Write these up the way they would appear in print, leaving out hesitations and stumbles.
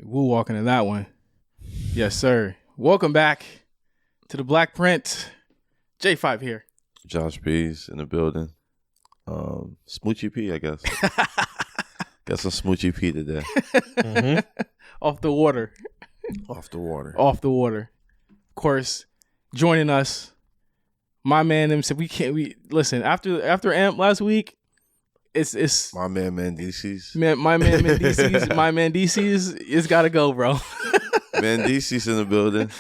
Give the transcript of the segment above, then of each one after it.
Woo walking in that one. Yes, sir. Welcome back to the BlkPrint. J5 here. Josh B's in the building. Smoochy P, I guess. Got some Smoochy P today. Mm-hmm. Off the water. Off the water. Off the water. Of course, joining us, my man himself. We listen after AMP last week. It's my man Mendices. My man Mendices. My man DC's. It's gotta go, bro. Mendices in the building.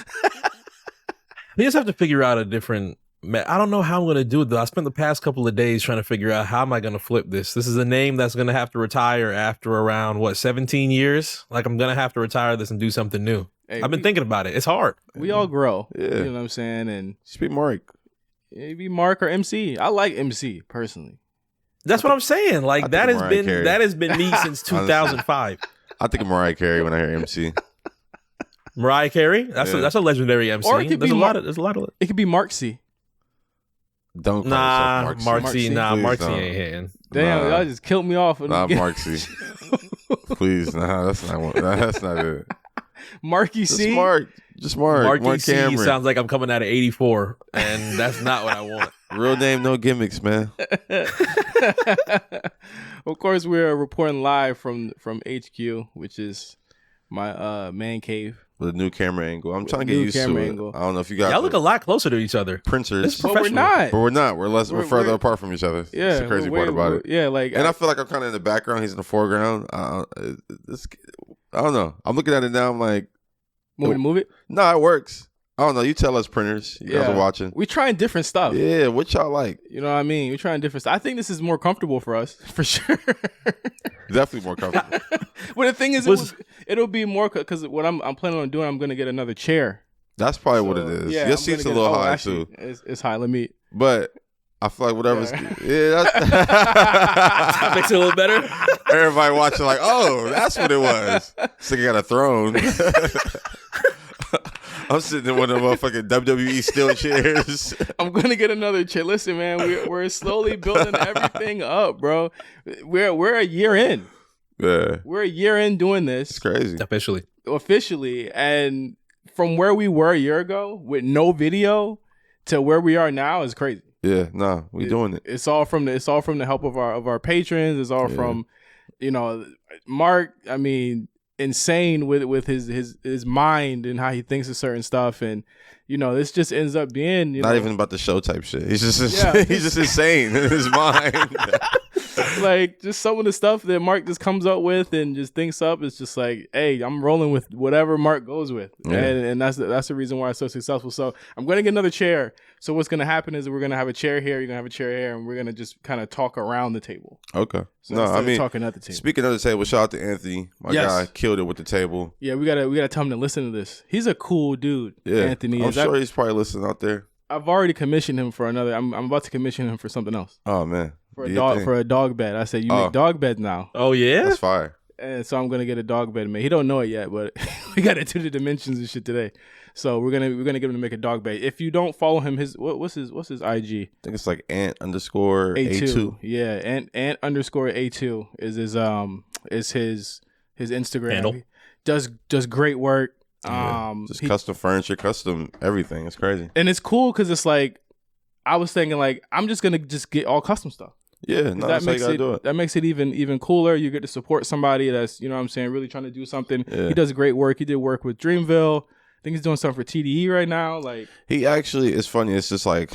We just have to figure out a different. I don't know how I'm going to do it, though. I spent the past couple of days trying to figure out how am I going to flip this. This is a name that's going to have to retire after around, 17 years? Like, I'm going to have to retire this and do something new. Hey, I've been thinking about it. It's hard. We all grow. Yeah. You know what I'm saying? And speak Mark. Maybe Mark or MC. I like MC, personally. That's what I'm saying. Like, that has been me since 2005. I think of Mariah Carey when I hear MC. Mariah Carey? That's a legendary MC. Or it could there's be a lot of it could be Mark C. Don't call yourself Mark C. Mark C don't. ain't hitting. Damn, y'all just killed me off. Not Mark C. Please, that's not it. Marky C. Just Mark. Marky C Cameron. Sounds like I'm coming out of 84, and that's not what I want. Real name, no gimmicks, man. Of course, we're reporting live from HQ, which is my man cave. With a new camera angle. I'm trying to get used to it. I don't know if you guys. Y'all look a lot closer to each other. Printers. But we're not. But we're not. We're further apart from each other. Yeah. That's the crazy part about it. Yeah, and I feel like I'm kind of in the background. He's in the foreground. I don't know. I'm looking at it now. I'm like, want me to move it? No, it works. I don't know. You tell us, printers. You guys are watching. We trying different stuff. Yeah, what y'all like? You know what I mean? We're trying different stuff. I think this is more comfortable for us, for sure. Definitely more comfortable. But the thing is, it'll be more because what I'm planning on doing, I'm going to get another chair. That's probably what it is. Yeah, your seat's a little high actually, too. It's high. Let me. But I feel like whatever's that makes it a little better. Everybody watching like, oh, that's what it was. So you got a throne. I'm sitting in one of the motherfucking WWE steel chairs. I'm gonna get another chair. Listen, man, we're slowly building everything up, bro. We're a year in. Yeah, we're a year in doing this. It's crazy. Officially, and from where we were a year ago with no video to where we are now is crazy. Yeah, we doing it. It's all from the help of our patrons. It's all from, Mark. I mean, insane with his mind and how he thinks of certain stuff, and this just ends up being not even about the show type shit. He's just he's just insane in his mind. Like, just some of the stuff that Mark just comes up with and just thinks up. It's just like, hey, I'm rolling with whatever Mark goes with, and that's the reason why it's so successful. So I'm going to get another chair. So what's going to happen is we're going to have a chair here, you're going to have a chair here, and we're going to just kind of talk around the table. Okay. So talking at the table. Speaking of the table, shout out to Anthony. My guy killed it with the table. Yeah, we gotta tell him to listen to this. He's a cool dude. Yeah, Anthony. I'm sure he's probably listening out there. I've already commissioned him for another. I'm about to commission him for something else. Oh man. For a dog bed. I said, you make dog beds now. Oh yeah, that's fire. And so I'm gonna get a dog bed made. He don't know it yet, but we got to do the dimensions and shit today. So we're gonna get him to make a dog bed. If you don't follow him, what's his IG? I think it's like ant_A2. Yeah, ant_A2 is his Instagram handle. Does great work. Just custom furniture, custom everything. It's crazy. And it's cool because it's like, I was thinking like, I'm just gonna get all custom stuff. Yeah, no, that's how you gotta do it. That makes it even cooler. You get to support somebody that's, what I'm saying, really trying to do something. Yeah. He does great work. He did work with Dreamville. I think he's doing something for TDE right now. Like, he actually, it's funny. It's just like,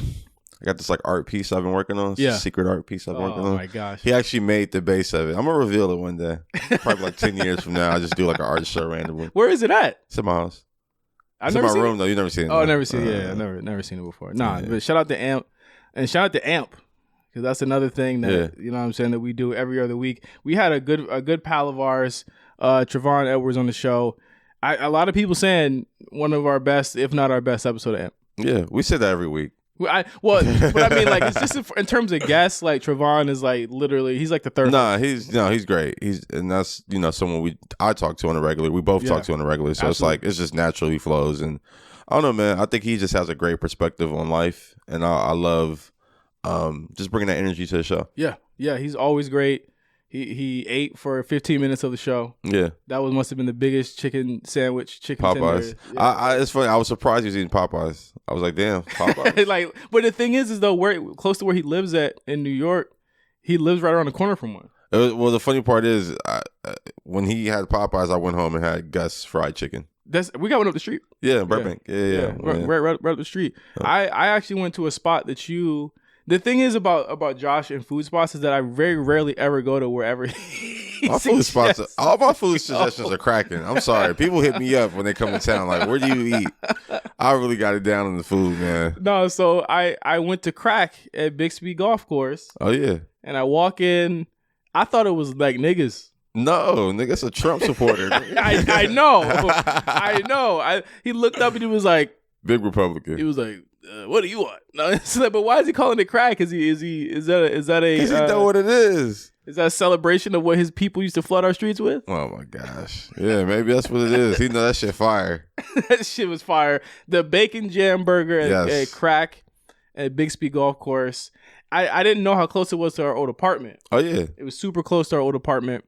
I got this like art piece I've been working on. It's a secret art piece I've been working on. Oh my gosh. He actually made the base of it. I'm gonna reveal it one day. Probably like 10 years from now. I just do like an art show randomly. Where is it at? It's in my house. It's in my room though. You never seen it. Oh, never seen it. Yeah, I've never seen it before. Nah, but shout out to AMP. And shout out to AMP. Because that's another thing that, you know what I'm saying, that we do every other week. We had a good pal of ours, Travonne Edwards, on the show. A lot of people saying one of our best, if not our best episode of AMP. Yeah, we say that every week. But I mean, like, it's just in terms of guests, like, Travonne is like literally, he's like the third. He's great. And that's, someone I talk to on a regular. We both talk to on a regular. So Absolutely. It's like, it's just naturally flows. And I don't know, man. I think he just has a great perspective on life. And I love just bringing that energy to the show. Yeah. Yeah. He's always great. He ate for 15 minutes of the show. Yeah, that must have been the biggest chicken sandwich. Popeyes. Yeah. It's funny. I was surprised he was eating Popeyes. I was like, damn, Popeyes. But the thing is though, close to where he lives at in New York, he lives right around the corner from one. Well, the funny part is, when he had Popeyes, I went home and had Gus fried chicken. We got one up the street. Yeah, Burbank. Yeah. Right up the street. Oh. I actually went to a spot that you. The thing is about Josh and food spots is that I very rarely ever go to wherever my food spots. All my food suggestions are cracking. I'm sorry. People hit me up when they come to town like, where do you eat? I really got it down on the food, man. No, so I went to Crack at Bixby Golf Course. Oh, yeah. And I walk in. I thought it was like niggas. No, nigga's a Trump supporter. I know. He looked up and he was like, big Republican. He was like, what do you want? No, but why is he calling it crack? Is that a? Because he know what it is. Is that a celebration of what his people used to flood our streets with? Oh my gosh. Yeah, maybe that's what it is. He know that shit fire. That shit was fire. The bacon jam burger at Crack at Bixby Golf Course. I didn't know how close it was to our old apartment. Oh yeah. It was super close to our old apartment.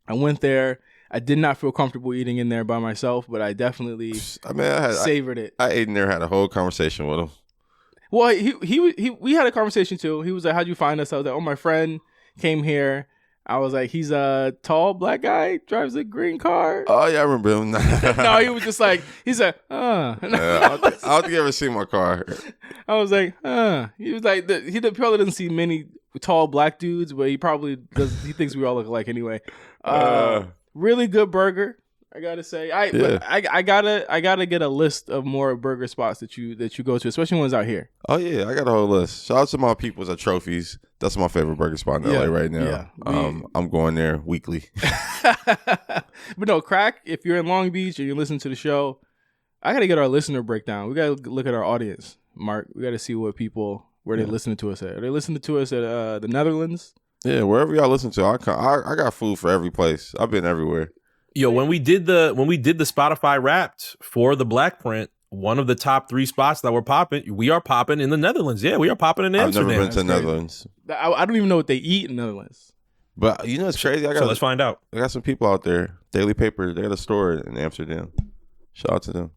I went there. I did not feel comfortable eating in there by myself, but I definitely savored it. I ate in there, had a whole conversation with him. Well, we had a conversation too. He was like, how'd you find us? I was like, oh, my friend came here. I was like, he's a tall black guy, drives a green car. Oh, yeah, I remember him. No, he was just like, he's like, I don't think you ever seen my car. I was like, He was like, he probably doesn't see many tall black dudes, but he probably does. He thinks we all look alike anyway. Really good burger, I gotta say. I gotta get a list of more burger spots that you go to, especially ones out here. Oh yeah, I got a whole list. Shout out to my peoples at Trophies. That's my favorite burger spot in LA right now. Yeah, I'm going there weekly. But no, Crack. If you're in Long Beach and you listen to the show, I gotta get our listener breakdown. We gotta look at our audience, Mark. We gotta see where they're listening to us at. Are they listening to us at the Netherlands? Yeah, wherever y'all listen to, I got food for every place. I've been everywhere. Yo, when we did the Spotify Wrapped for the BlkPrint, one of the top 3 spots that were popping, we are popping in the Netherlands. Yeah, we are popping in Amsterdam. I've never been to the Netherlands. I don't even know what they eat in the Netherlands. But you know it's crazy. So let's find out. I got some people out there. Daily Paper, they got a store in Amsterdam. Shout out to them.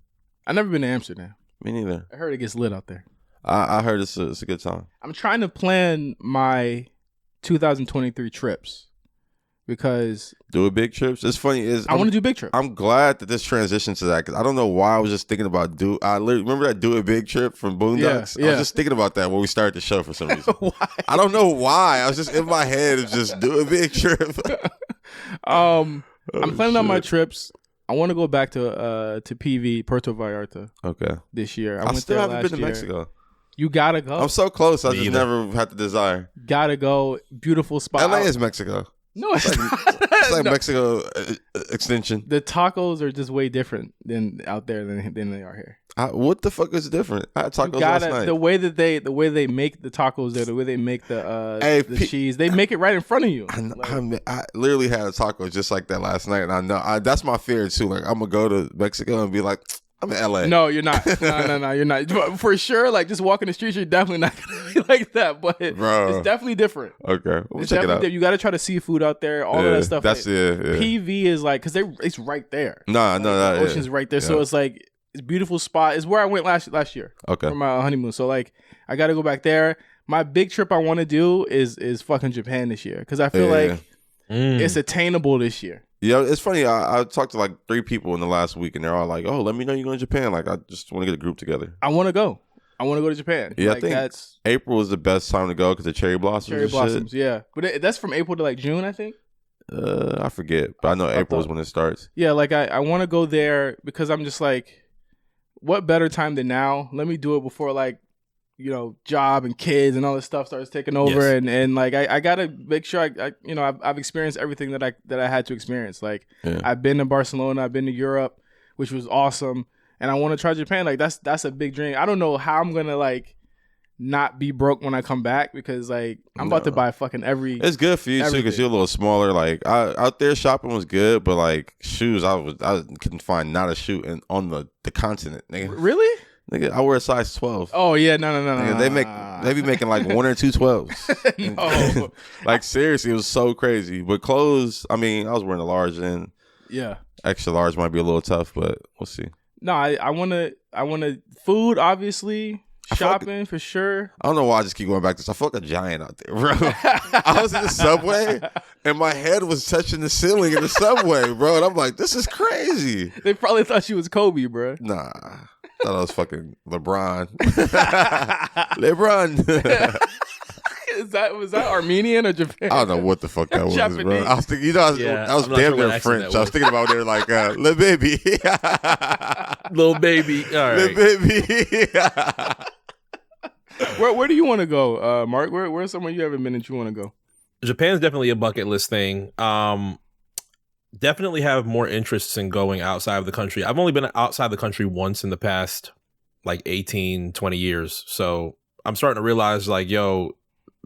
I've never been to Amsterdam. Me neither. I heard it gets lit out there. I heard it's a good time. I'm trying to plan my 2023 trips because do a big trips. It's funny I want to do big trips. I'm glad that this transition to that because I don't know why I was just thinking about I remember that do a big trip from Boondocks. Yeah. I was just thinking about that when we started the show for some reason. Why? I don't know why. I was just in my head of just do a big trip. I'm planning on my trips. I want to go back to PV Puerto Vallarta. Okay. This year. I still haven't been to Mexico. You gotta go. I'm so close. I just never had the desire. Gotta go. Beautiful spot. LA is Mexico. No, it's not. It's like Mexico extension. The tacos are just way different than out there than they are here. What the fuck is different? I had tacos last night. The way they make the tacos there, the way they make the cheese, they make it right in front of you. I literally had a taco just like that last night, and I know that's my fear too. Like I'm gonna go to Mexico and be like, I'm in LA. No, you're not. No, you're not. For sure, like just walking the streets, you're definitely not gonna be like that. But it's definitely different. Okay, we'll check it out. You got to try to seafood out there. All of that stuff. That's PV is like because it's right there. No, the ocean's right there, so it's like it's a beautiful spot. It's where I went last year. Okay, for my honeymoon. So like I got to go back there. My big trip I want to do is fucking Japan this year because I feel like it's attainable this year. Yeah, it's funny. I talked to like 3 people in the last week, and they're all like, "Oh, let me know you're going to Japan." Like, I just want to get a group together. I want to go. I want to go to Japan. Yeah, like, I think April is the best time to go because the cherry blossoms. Yeah, but that's from April to like June, I think. I forget, but I know April is when it starts. Yeah, like I want to go there because I'm just like, what better time than now? Let me do it before like, job and kids and all this stuff starts taking over, and like I gotta make sure I've experienced everything that I had to experience. Like I've been to Barcelona, I've been to Europe, which was awesome, and I want to try Japan. Like that's a big dream. I don't know how I'm gonna like not be broke when I come back because like I'm about to buy fucking every. It's good for you too because you're a little smaller. Like out there shopping was good, but like shoes, I couldn't find not a shoe on the continent. Nigga. Really? Nigga, I wear a size 12. Oh yeah, no. They They be making like 1 or 2 12s. No. Like seriously, it was so crazy. But clothes, I mean, I was wearing a large, and extra large might be a little tough, but we'll see. No, I wanna food, obviously. Shopping for sure. I don't know why I just keep going back to this. I feel like a giant out there, bro. I was in the subway and my head was touching the ceiling in the subway, bro. And I'm like, this is crazy. They probably thought you was Kobe, bro. Nah. I thought I was fucking LeBron. LeBron. Was that Armenian or Japan? I don't know what the fuck that was, Japanese. bro. I was thinking, I was damn near French. I was thinking about there like, little baby. Little baby. All right. Little baby. Where do you want to go, Mark? Where's somewhere you haven't been that you want to go? Japan's definitely a bucket list thing. Definitely have more interests in going outside of the country. I've only been outside the country once in the past like 18, 20 years. So I'm starting to realize like, yo,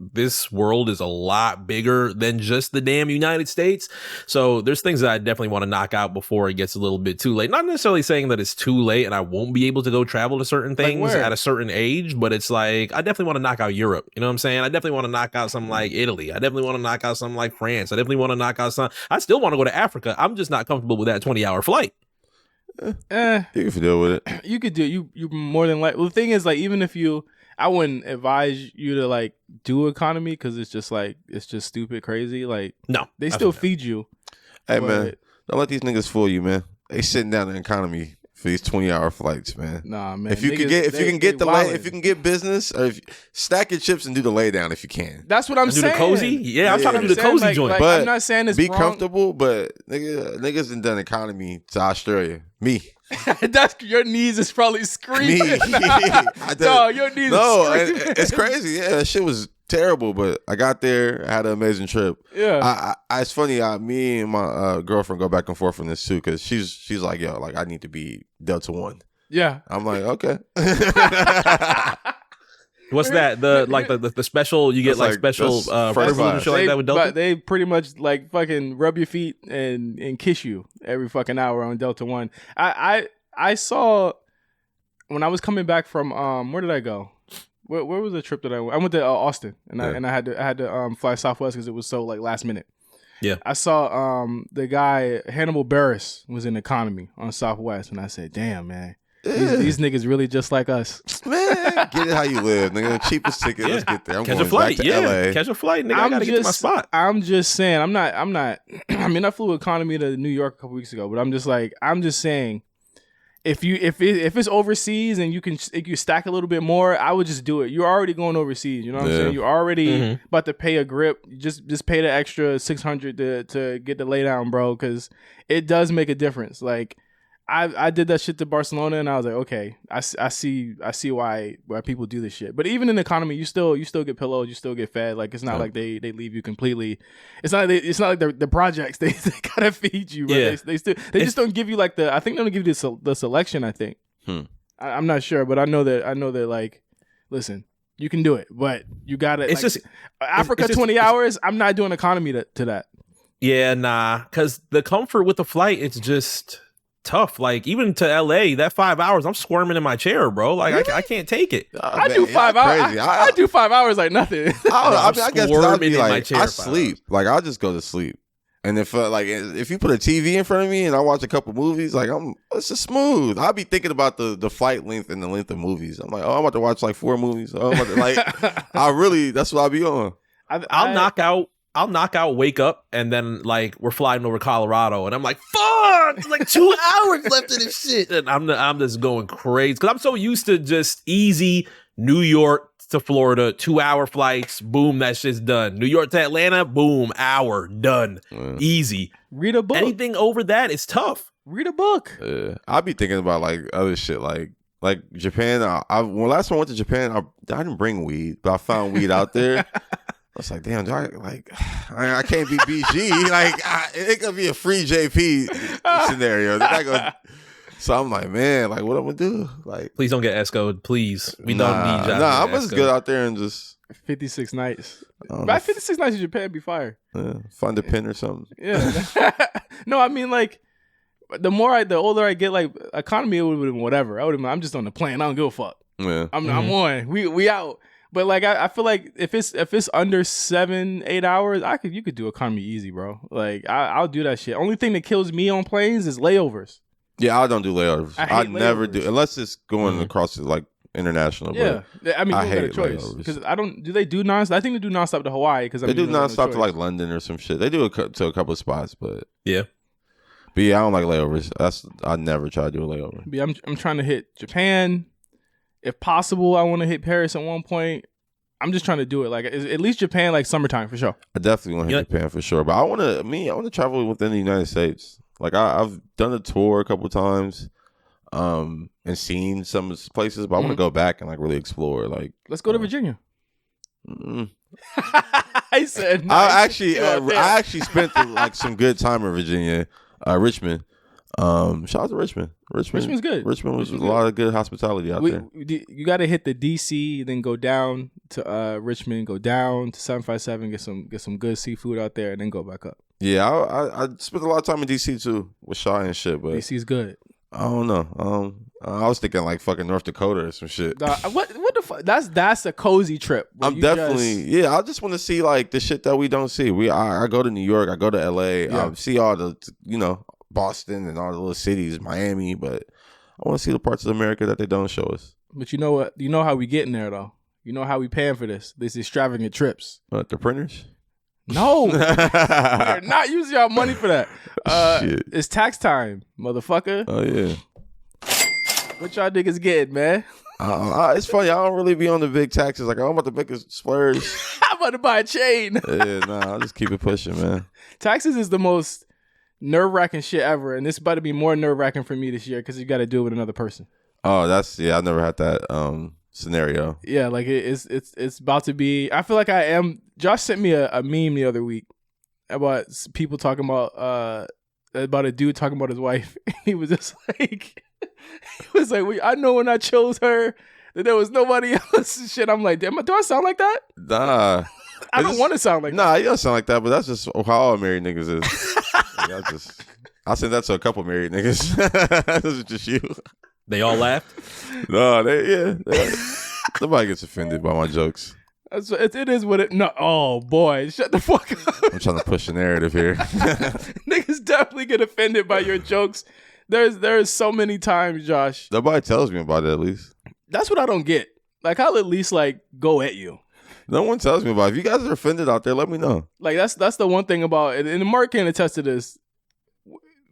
this world is a lot bigger than just the damn United States. So there's things that I definitely want to knock out before it gets a little bit too late. Not necessarily saying that it's too late and I won't be able to go travel to certain things at a certain age, but it's like, I definitely want to knock out Europe. You know what I'm saying? I definitely want to knock out something like Italy. I definitely want to knock out something like France. I definitely want to knock out some. I still want to go to Africa. I'm just not comfortable with that 20-hour flight. You can deal with it. You could do it. You more than likely. Well, the thing is, like, even if I wouldn't advise you to like do economy because it's just stupid crazy. Like, no, they still feed you. Hey, man, don't let these niggas fool you, man. They sitting down in the economy for these 20-hour flights, man. Nah, man. If you can get business, or stack your chips and do the lay down if you can. That's what I'm saying. Do the cozy? Yeah, I'm trying to do the cozy joint. But I'm not saying it's be wrong. comfortable, but niggas done economy to Australia. Me. That's your knees is probably screaming. Me. No, your knees is screaming. It's crazy. Yeah, that shit was terrible, but I got there. I had an amazing trip. Yeah. It's funny. Me and my girlfriend go back and forth on this too, because she's like, yo, like I need to be Delta One. Yeah. I'm like, okay. What's that? The special you get like special privilege and shit like that with Delta? But they pretty much like fucking rub your feet and kiss you every fucking hour on Delta One. I saw when I was coming back from where did I go? Where was the trip that I went? I went to Austin and I had to fly Southwest because it was so like last minute. Yeah. I saw the guy Hannibal Buress was in economy on Southwest and I said, damn man. These niggas really just like us. Man, get it how you live, nigga. Cheapest ticket, let's get there. I'm Catch going a flight. back to LA. Catch a flight, nigga. I gotta get to my spot. I'm just saying, I'm not I mean, I flew economy to New York a couple weeks ago, but I'm just saying if it's overseas and you stack a little bit more, I would just do it. You're already going overseas, you know what I'm saying? You're already about to pay a grip. Just pay the extra $600 to get the lay down, bro, because it does make a difference. Like I did that shit to Barcelona and I was like, okay, I see why people do this shit. But even in economy, you still get pillows, you still get fed. Like it's not like they leave you completely. It's not like the projects they gotta feed you. Yeah. They just don't give you like I think they don't give you the selection. I think. I'm not sure, but I know that like, listen, you can do it, but you gotta. It's like, just Africa 20 hours. I'm not doing economy to that. Yeah, nah, because the comfort with the flight, it's just tough. Like even to LA, that 5 hours, I'm squirming in my chair, bro. Like really? I can't take it. I do 5 hours. I do 5 hours like nothing. I guess I'd be like, chair I sleep. Like I'll just go to sleep. And if you put a TV in front of me and I watch a couple movies, like it's just smooth. I'll be thinking about the flight length and the length of movies. I'm like, I'm about to watch like 4 movies. That's what I'll be on. I'll knock out, wake up, and then like we're flying over Colorado, and I'm like, fuck, it's like 2 hours left of this shit, and I'm just going crazy because I'm so used to just easy New York to Florida 2-hour flights, boom, that shit's done. New York to Atlanta, boom, hour done, easy. Read a book. Anything over that is tough. Read a book. I'll be thinking about like other shit like Japan. When last time I went to Japan, I didn't bring weed, but I found weed out there. I was like, damn, I can't be BG. Like, it could be a free JP scenario. So I'm like, man, like, what I'm gonna do? Like, please don't get escoed, please. We don't need y'all. Nah, I'm just good out there and just 56 nights. But 56 nights in Japan be fire. Find a pin or something. Yeah. No, I mean like the older I get, like economy, it would have been whatever. I'm just on the plane. I don't give a fuck. Yeah. I'm on. We out. But like I feel like if it's under 7-8 hours, you could do economy easy, bro. Like I'll do that shit. Only thing that kills me on planes is layovers. Yeah, I don't do layovers. I never layovers. do unless it's going across like international. Yeah, I mean, you got a choice layovers. because I don't. Do they do nonstop? I think they do nonstop to Hawaii because they do nonstop to like London or some shit. They do it to a couple of spots, but yeah. But yeah, I don't like layovers. I never try to do a layover. Yeah, I'm trying to hit Japan. If possible, I want to hit Paris at one point. I'm just trying to do it like at least Japan, like summertime for sure. I definitely want to hit Japan for sure. But I want to travel within the United States. Like I've done a tour a couple of times, and seen some places, but I want to go back and like really explore. Like let's go to Virginia. I said no, I actually spent like some good time in Virginia, Richmond. Shout out to Richmond. Richmond's good. Richmond was a lot of good hospitality out there. You got to hit the DC, then go down to Richmond, go down to 757, get some good seafood out there, and then go back up. Yeah, I spent a lot of time in DC too with Shy and shit, but DC's good. I don't know. I was thinking like fucking North Dakota or some shit. What the fuck? That's a cozy trip. I'm definitely I just want to see like the shit that we don't see. I go to New York, I go to LA, I see all the Boston and all the little cities, Miami, but I want to see the parts of America that they don't show us. But you know what? You know how we getting there though. You know how we paying for this extravagant trips. What, the printers? No, we are not using our money for that. Shit. It's tax time, motherfucker. Oh yeah. What y'all niggas getting, man? It's funny. I don't really be on the big taxes. Like I'm about to make a splurge. I'm about to buy a chain. Yeah, nah. I just keep it pushing, man. Taxes is the most nerve-wracking shit ever, and it's about to be more nerve-wracking for me this year because you got to do it with another person. Oh, I never had that scenario. Yeah, like it's about to be. I feel like I am. Josh sent me a meme the other week about people talking about a dude talking about his wife. He was just like, I know when I chose her that there was nobody else and shit. I'm like, damn, do I sound like that? Nah. I don't want to sound like that. Nah, you don't sound like that, but that's just how all married niggas is. I said that to a couple married niggas. This is just you. They all laughed? No, nobody gets offended by my jokes. It is what it. No, oh boy, shut the fuck up. I'm trying to push the narrative here. Niggas definitely get offended by your jokes. There's so many times, Josh. Nobody tells me about it. At least that's what I don't get. Like I'll at least like go at you. No one tells me about it. If you guys are offended out there, let me know. Like that's the one thing about it. And Mark can attest to this.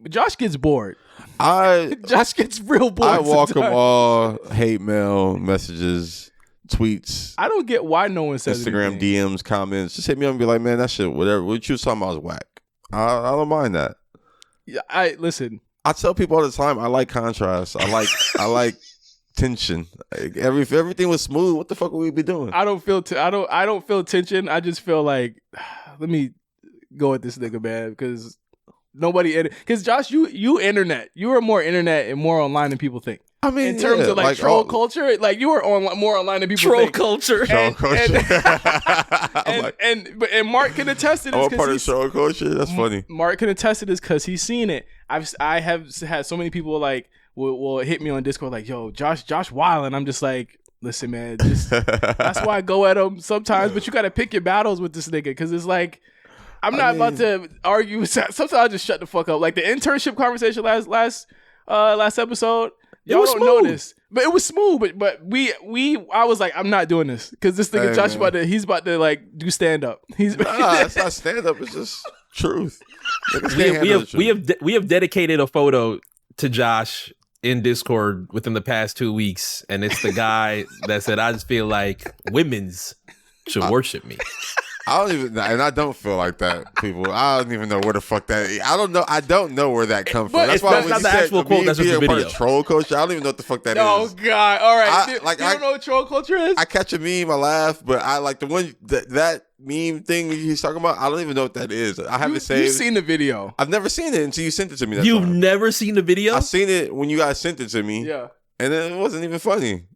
Josh gets bored. Josh gets real bored. I welcome all hate mail, messages, tweets. I don't get why no one says Instagram anything. DMs, comments. Just hit me up and be like, man, that shit, whatever. What you was talking about was whack. I don't mind that. Yeah, listen. I tell people all the time, I like contrast. I like tension. Like, if everything was smooth, what the fuck would we be doing? I don't feel tension. I just feel like let me go at this nigga, man, because because Josh, you internet. You are more internet and more online than people think. I mean, in terms of like troll culture, like you are more online than people think. Troll culture. And Mark can attest to this. I'm a part of troll culture. That's funny. Mark can attest to this because he's seen it. I have had so many people like will hit me on Discord like, yo, Josh wild, and I'm just like, listen, man, that's why I go at him sometimes. But you got to pick your battles with this nigga because it's like. I'm not about to argue. Sometimes I just shut the fuck up. Like the internship conversation last episode. Y'all don't know this, but it was smooth. But I was like, I'm not doing this because this nigga Josh he's about to like do stand up. It's not stand up. It's just truth. We have dedicated a photo to Josh in Discord within the past 2 weeks, and it's the guy that said, "I just feel like women's should worship me." I don't feel like that, people. I don't even know where the fuck that is. I don't know where that comes from. That's why when you said actual quote, that's the video. Troll culture, I don't even know what the fuck that is. Oh God! All right, you don't know what troll culture is? I catch a meme, I laugh, but I like the one that meme thing he's talking about. I don't even know what that is. I haven't saved. You've seen the video. I've never seen it until you sent it to me. You've never seen the video? I seen it when you guys sent it to me. Yeah, and then it wasn't even funny.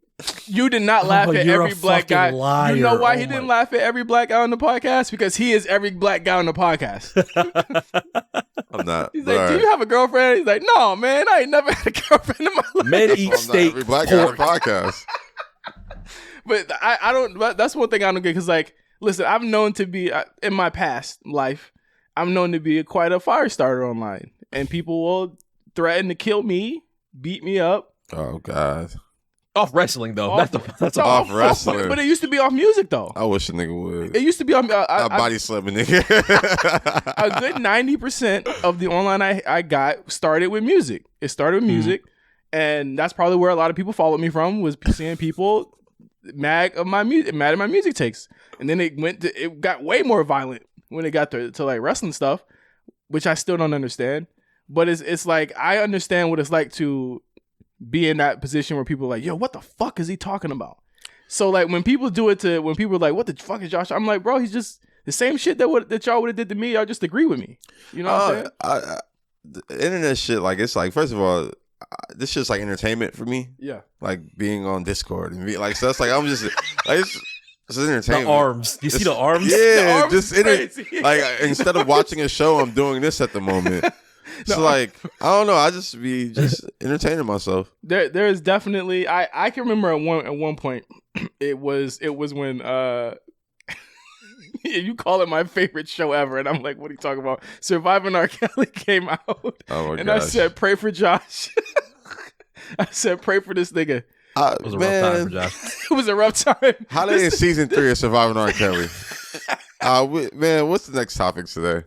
You did not laugh at every black guy. Liar. You know why he didn't laugh at every black guy on the podcast? Because he is every black guy on the podcast. I'm not. He's like, do you have a girlfriend? He's like, no, man, I ain't never had a girlfriend in my life. Men eat steak. Every black guy on the podcast. But I don't. That's one thing I don't get because, like, listen, I'm known to be in my past life. I'm known to be quite a fire starter online, and people will threaten to kill me, beat me up. Oh God. Off wrestling though. That's off wrestling. But it used to be off music though. I wish a nigga would. It used to be off. I body slam a nigga. A good 90% of the online I got started with music. It started with music, and that's probably where a lot of people followed me from, was seeing people mad at my music takes. And then it got way more violent when it got to like wrestling stuff, which I still don't understand. But it's like I understand what it's like to be in that position where people are like, yo, what the fuck is he talking about? So like when people are like, what the fuck is Josh? I'm like, bro, he's just the same shit that y'all would have did to me. Y'all just agree with me. You know what I'm saying? The internet shit, like, it's like, first of all, this shit's like entertainment for me. Yeah. Like being on Discord and like, so that's like, I'm just like, it's entertainment. The arms. You see the arms? Yeah. The arms like instead of watching a show, I'm doing this at the moment. So like, I don't know. I just be entertaining myself. There is definitely I can remember at one point it was when you call it my favorite show ever, and I'm like, what are you talking about? Surviving R. Kelly came out, and gosh. I said, pray for Josh. I said, pray for this nigga. It was a rough time for Josh. It was a rough time. How they in season 3 of Surviving R. Kelly? Man, what's the next topic today?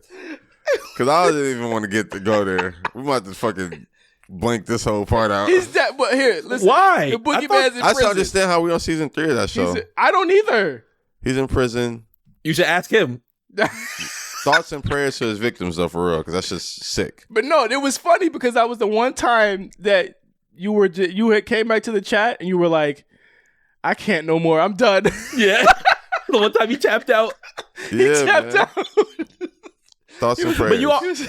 Because I didn't even want to go there. We might just fucking blank this whole part out. He's that, but here, listen. Why? The boogeyman's in prison. I still understand how we on season 3 of that show. I don't either. He's in prison. You should ask him. Thoughts and prayers to his victims, though, for real, because that's just sick. But no, it was funny because that was the one time that you had came back to the chat and you were like, I can't no more. I'm done. Yeah. The one time he tapped out. He tapped out. Thoughts and prayers.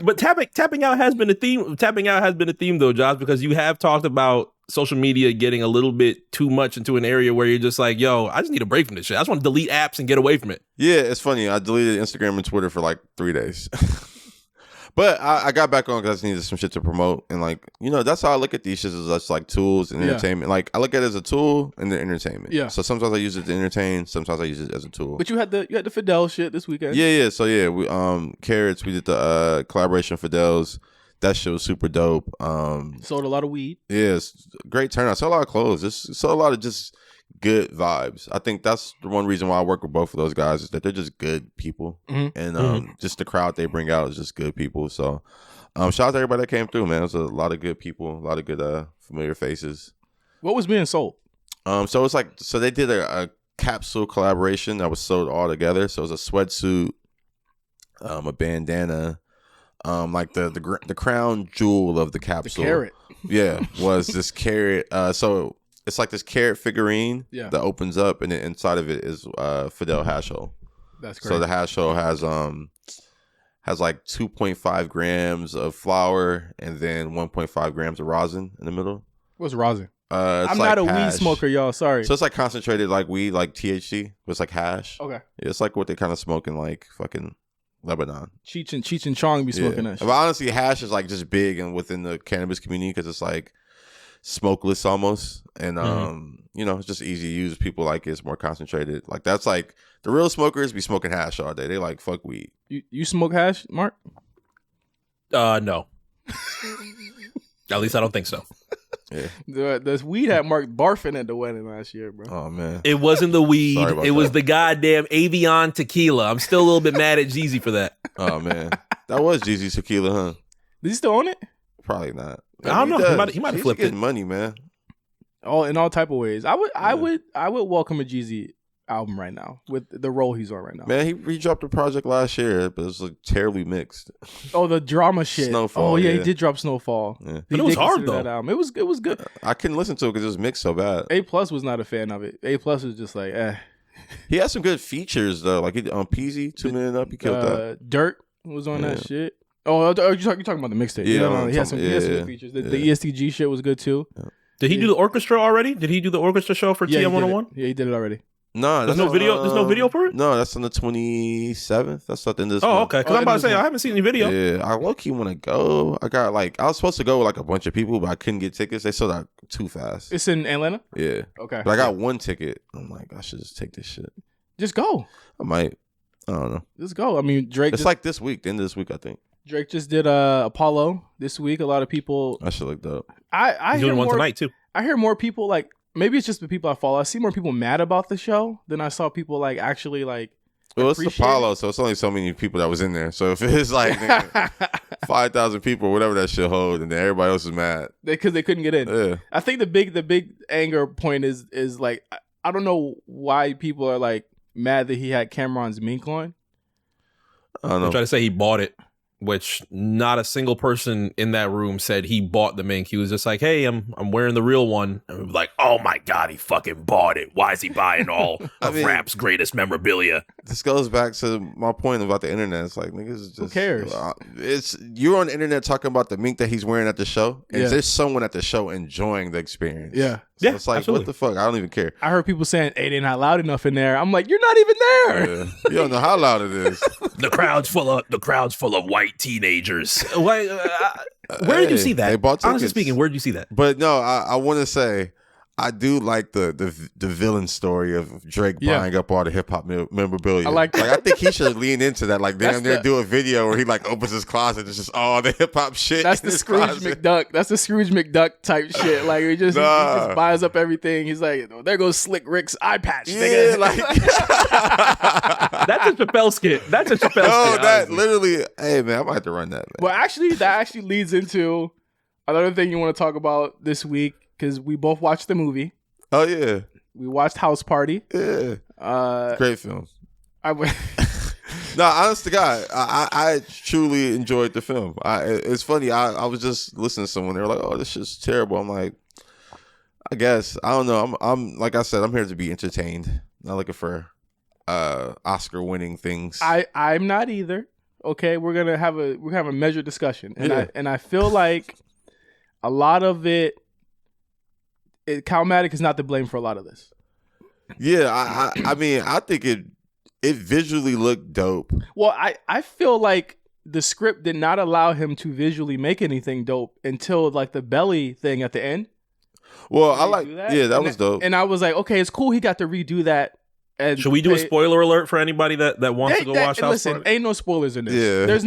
But tapping out has been a theme. Tapping out has been a theme though, Josh, because you have talked about social media getting a little bit too much into an area where you're just like, yo, I just need a break from this shit. I just want to delete apps and get away from it. Yeah, it's funny. I deleted Instagram and Twitter for like 3 days. But I got back on because I just needed some shit to promote. And like, you know, that's how I look at these shits, as just like tools and entertainment. Like, I look at it as a tool and then entertainment. Yeah. So sometimes I use it to entertain. Sometimes I use it as a tool. But you had the Fidel shit this weekend. Yeah. So yeah, we Carrots, we did the collaboration Fidel's. That shit was super dope. Sold a lot of weed. Yeah, it's great turnout. Sold a lot of clothes. Just sold a lot of just good vibes. I think that's the one reason why I work with both of those guys, is that they're just good people. Mm-hmm. And just the crowd they bring out is just good people. So shout out to everybody that came through, man. It was a lot of good people, a lot of good familiar faces. What was being sold? So it's like, so they did a capsule collaboration that was sold all together. So it was a sweatsuit, a bandana, like the crown jewel of the capsule. The carrot. Yeah, was this carrot. So it's like this carrot figurine that opens up, and then inside of it is Fidel hash hole. That's great. So the hash hole has like 2.5 grams of flour and then 1.5 grams of rosin in the middle. What's rosin? I'm like not a weed smoker, y'all. Sorry. So it's like concentrated like weed, like THC. But it's like hash. Okay. Yeah, it's like what they kind of smoke in like fucking Lebanon. Cheech and Chong be smoking that shit. But honestly, hash is like just big and within the cannabis community because it's like smokeless almost, and you know, it's just easy to use. People like it. It's more concentrated. Like that's like the real smokers be smoking hash all day. They like fuck weed. You smoke hash, Mark? No. At least I don't think so. Yeah. The weed had Mark barfing at the wedding last year, bro. Oh man, it wasn't the weed. It was the goddamn Avion tequila. I'm still a little bit mad at Jeezy for that. Oh man, that was Jeezy's tequila, huh? Does he still own it? Probably not. I don't know. He might have flipped it. Money, man. In all type of ways. I would welcome a Jeezy album right now with the role he's on right now. Man, he dropped a project last year, but it was like terribly mixed. Oh, the drama shit. Snowfall. Oh yeah, he did drop Snowfall. Yeah. But it was hard though. That album. It was good. I couldn't listen to it because it was mixed so bad. A+ was not a fan of it. A+ was just like, eh. He had some good features though, like on Peasy, 2 Minute Up, he killed that. Dirt was on that shit. Oh, you're talking about the mixtape? Yeah, he had some good features. The ESTG shit was good too. Yeah. Did he do the orchestra already? Did he do the orchestra show for TM101? Yeah, he did it already. No, there's no video. There's no video for it. No, that's on the 27th. That's not in this. Oh, okay. Because I'm about to say I haven't seen any video. Yeah, I low key want to go. I was supposed to go with like a bunch of people, but I couldn't get tickets. They sold out too fast. It's in Atlanta? Yeah. Okay. But I got one ticket. I'm like, I should just take this shit. Just go. I might. I don't know. Just go. I mean, Drake. It's like this week, the end of this week, I think. Drake just did Apollo this week. A lot of people. I should look that up. He's doing one tonight too. I hear more people like, maybe it's just the people I follow. I see more people mad about the show than I saw people like actually like. Well, it's Apollo, so it's only so many people that was in there. So if it's like 5,000 people or whatever that shit hold, and then everybody else is mad because they couldn't get in. Yeah. I think the big anger point is like, I don't know why people are like mad that he had Cameron's mink on. I don't know. I'm trying to say he bought it, which not a single person in that room said he bought the mink. He was just like, hey, I'm wearing the real one. And we were like, oh my God, he fucking bought it. Why is he buying all of rap's greatest memorabilia? This goes back to my point about the internet. It's like, niggas just... Who cares? You're on the internet talking about the mink that he's wearing at the show, and there's someone at the show enjoying the experience. Yeah. So it's like, absolutely. What the fuck? I don't even care. I heard people saying, hey, they're not loud enough in there. I'm like, you're not even there. Yeah. You don't know how loud it is. The crowd's full of white teenagers. Where did you see that? They bought tickets. Honestly speaking, where did you see that? But no, I want to say, I do like the villain story of Drake buying up all the hip hop memorabilia. I like that. I think he should lean into that. Like, damn near do a video where he like opens his closet. It's just all the hip hop shit. That's the Scrooge McDuck. That's the Scrooge McDuck type shit. Like he just buys up everything. He's like, oh, there goes Slick Rick's eye patch. Yeah, like that's a Chappelle skit. That's a Chappelle skit. No, that literally. Hey man, I might have to run that. Man. Well, actually, that actually leads into another thing you want to talk about this week. Because we both watched the movie. Oh, yeah. We watched House Party. Yeah. Great film. No, honest to God, I truly enjoyed the film. It's funny. I was just listening to someone. They were like, oh, this shit's terrible. I'm like, I guess. I don't know. I'm like I said, I'm here to be entertained. Not looking for Oscar-winning things. I'm not either. Okay, we're gonna have a measured discussion. And I feel like a lot of it, Calmatic is not to blame for a lot of this. Yeah, I mean, I think it visually looked dope. Well, I feel like the script did not allow him to visually make anything dope until like the belly thing at the end. Well, I like that was dope. And I was like, okay, it's cool. He got to redo that. And should we do a spoiler alert for anybody that wants to go watch House Party? Listen, ain't no spoilers in this. Yeah. There's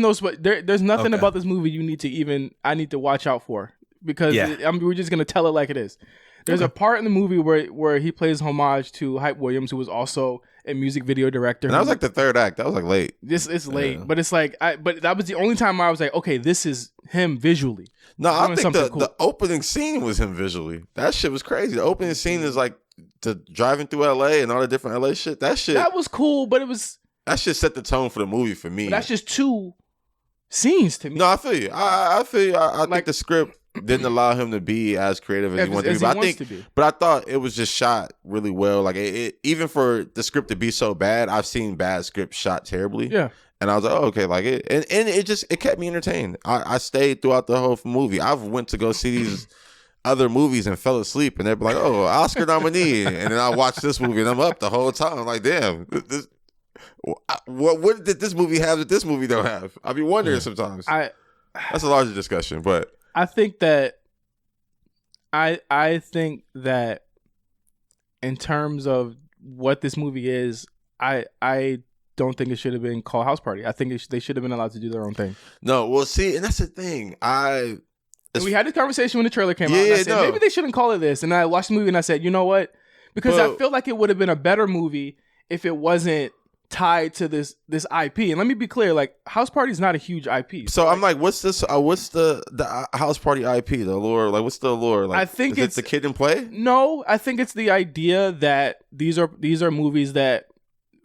nothing about this movie you need to I need to watch out for because we're just gonna tell it like it is. There's a part in the movie where he plays homage to Hype Williams, who was also a music video director. And that was like the third act. That was like late. It's late, but it's like but that was the only time I was like, okay, this is him visually. No, I think the opening scene was him visually. That shit was crazy. The opening scene is like the driving through LA and all the different LA shit. That was cool, but that shit set the tone for the movie for me. That's just two scenes to me. No, I feel you. I feel you. I think the script didn't allow him to be as creative as he wanted to be. But I thought it was just shot really well. Like it even for the script to be so bad, I've seen bad scripts shot terribly. Yeah. And I was like, oh, okay, like it, and it kept me entertained. I stayed throughout the whole movie. I've went to go see these other movies and fell asleep, and they'd be like, oh, Oscar nominee, and then I watched this movie and I'm up the whole time. I'm like, damn, what did this movie have that this movie don't have? I be wondering sometimes. That's a larger discussion, but. I think that in terms of what this movie is, I don't think it should have been called House Party. I think they should have been allowed to do their own thing. No, well, see, and that's the thing. We had this conversation when the trailer came out. And I said, maybe they shouldn't call it this. And I watched the movie and I said, you know what? Because I feel like it would have been a better movie if it wasn't tied to this IP. And let me be clear, like House Party is not a huge IP. So I'm like, what's this? What's the House Party IP? The lore? Like, what's the lore? Like, I think it's the Kid and Play. No, I think it's the idea that these are movies that,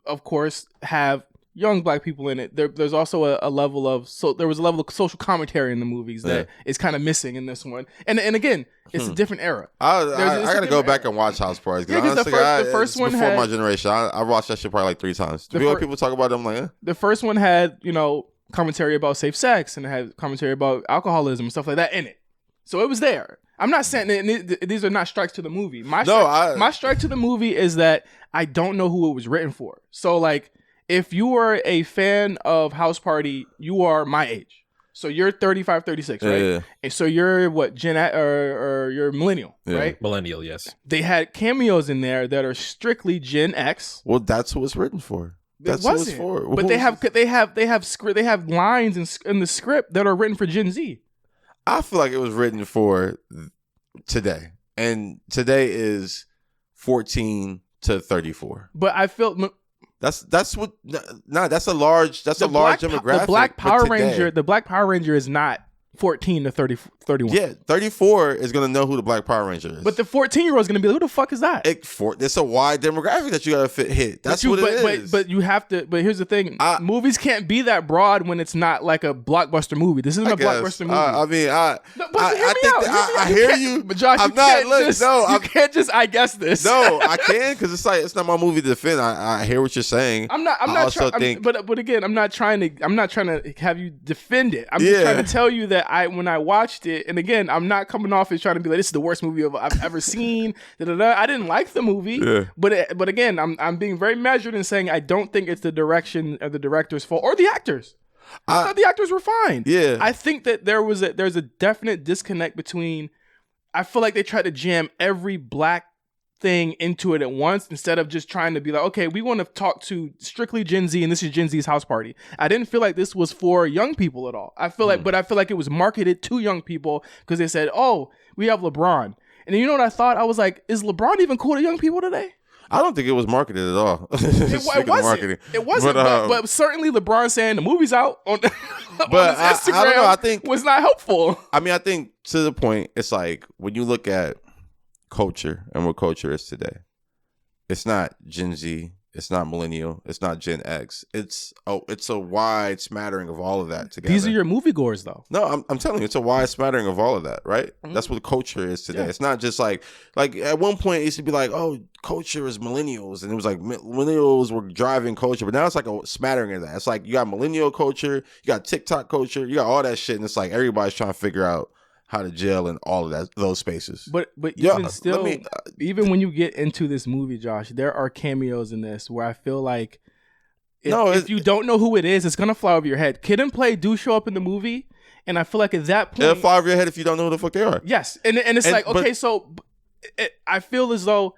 of course, have young black people in it. There's also a level of there was a level of social commentary in the movies that is kind of missing in this one. And again, it's a different era. I gotta go back and watch House Party because the first one before my generation. I watched that shit probably like 3 times. People talk about it, I'm like, the first one had commentary about safe sex and it had commentary about alcoholism and stuff like that in it. So it was there. I'm not saying these are not strikes to the movie. My strike to the movie is that I don't know who it was written for. So like, if you are a fan of House Party, you are my age. So you're 35, 36, right? Yeah. And so you're what, Gen or you're millennial, right? Millennial, yes. They had cameos in there that are strictly Gen X. Well, that's what it's written for. That's what it's for. But they have lines in the script that are written for Gen Z. I feel like it was written for today, and today is 14 to 34. But I felt that's what that's a large demographic. The Black Power Ranger is not 14 to 31. Yeah, 34 is going to know who the Black Power Ranger is. But the 14-year-old is going to be like, who the fuck is that? It's a wide demographic that you got to hit. That's what it is. But you have to. But here's the thing: movies can't be that broad when it's not like a blockbuster movie. This isn't a blockbuster movie. I hear you. But Josh, you can't just I guess this. No, I can because it's not my movie to defend. I hear what you're saying. But again, I'm not trying to have you defend it. I'm just trying to tell you that when I watched it, and again, I'm not coming off as trying to be like, this is the worst movie I've ever seen. I didn't like the movie, but again, I'm being very measured in saying I don't think it's the direction of the director's fault or the actors. I thought the actors were fine. Yeah, I think that there's a definite disconnect between. I feel like they tried to jam every black thing into it at once instead of just trying to be like, okay, we want to talk to strictly Gen Z and this is Gen Z's house party. I didn't feel like this was for young people at all. I feel like it was marketed to young people because they said, oh, we have LeBron. And then you know what I thought? I was like, is LeBron even cool to young people today? I don't think it was marketed at all. It wasn't. But certainly LeBron saying the movie's out on his Instagram I don't know, I think was not helpful. I mean, I think to the point, it's like when you look at culture and what culture is today, it's not Gen Z, it's not millennial, it's not Gen X. It's a wide smattering of all of that together. These are your moviegoers, though. No, I'm telling you, it's a wide smattering of all of that, right? Mm-hmm. That's what culture is today. Yeah. It's not just like at one point it used to be like, oh, culture is millennials, and it was like millennials were driving culture, but now it's like a smattering of that. It's like you got millennial culture, you got TikTok culture, you got all that shit, and it's like everybody's trying to figure out how to gel in all of those spaces. But even still, even when you get into this movie, Josh, there are cameos in this where I feel like if you don't know who it is, it's gonna fly over your head. Kid and Play do show up in the movie, and I feel like at that point, it'll fly over your head if you don't know who the fuck they are. Yes, and it's like, okay, so I feel as though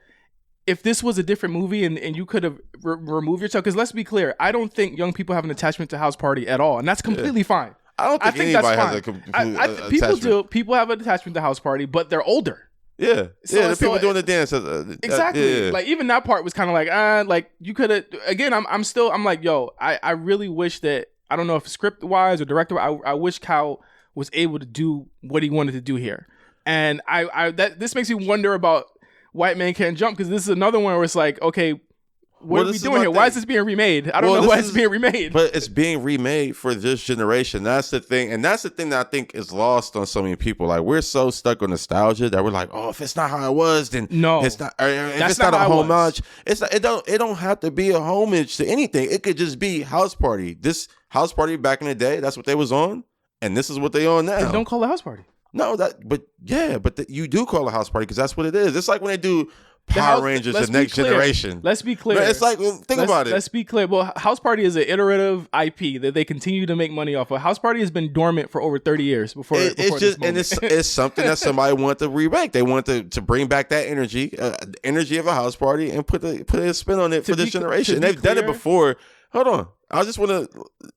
if this was a different movie and you could have removed yourself, because let's be clear, I don't think young people have an attachment to House Party at all, and that's completely fine. I don't think anybody has a complete attachment. People do. People have an attachment to House Party, but they're older. Yeah. The people doing the dance. Exactly. Like even that part was kind of like you could have. Again, I'm like, yo, I really wish that, I don't know if script wise or director, I wish Cal was able to do what he wanted to do here, and this makes me wonder about White Man Can't Jump, because this is another one where it's like, okay, what are we doing here? Why is this being remade? I don't know why it's being remade. But it's being remade for this generation. That's the thing. And that's the thing that I think is lost on so many people. Like, we're so stuck on nostalgia that we're like, oh, if it's not how it was, then no, it's not. If it's not a homage, it don't have to be a homage to anything. It could just be House Party. This House Party back in the day, that's what they was on. And this is what they on now. Then don't call it House Party. No, you do call it House Party because that's what it is. It's like when they do Power Rangers, the next generation. Let's be clear. It's like, think about it. Let's be clear. Well, House Party is an iterative IP that they continue to make money off of. House Party has been dormant for over 30 years before it's something that somebody wanted to remake. They want to bring back that energy, energy of a House Party, and put a spin on it for this generation. And they've done it before. Hold on, I just want to,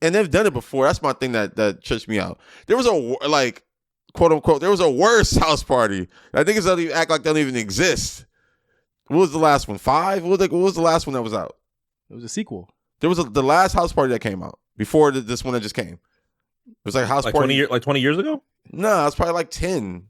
and they've done it before. That's my thing that trips me out. There was a quote unquote, there was a worse House Party. I think it's don't even act like they don't even exist. What was the last one? 5? What was the last one that was out? It was a sequel. There was the last House Party that came out before this one that just came. It was like House Party 20 years ago? No, it's probably like 10.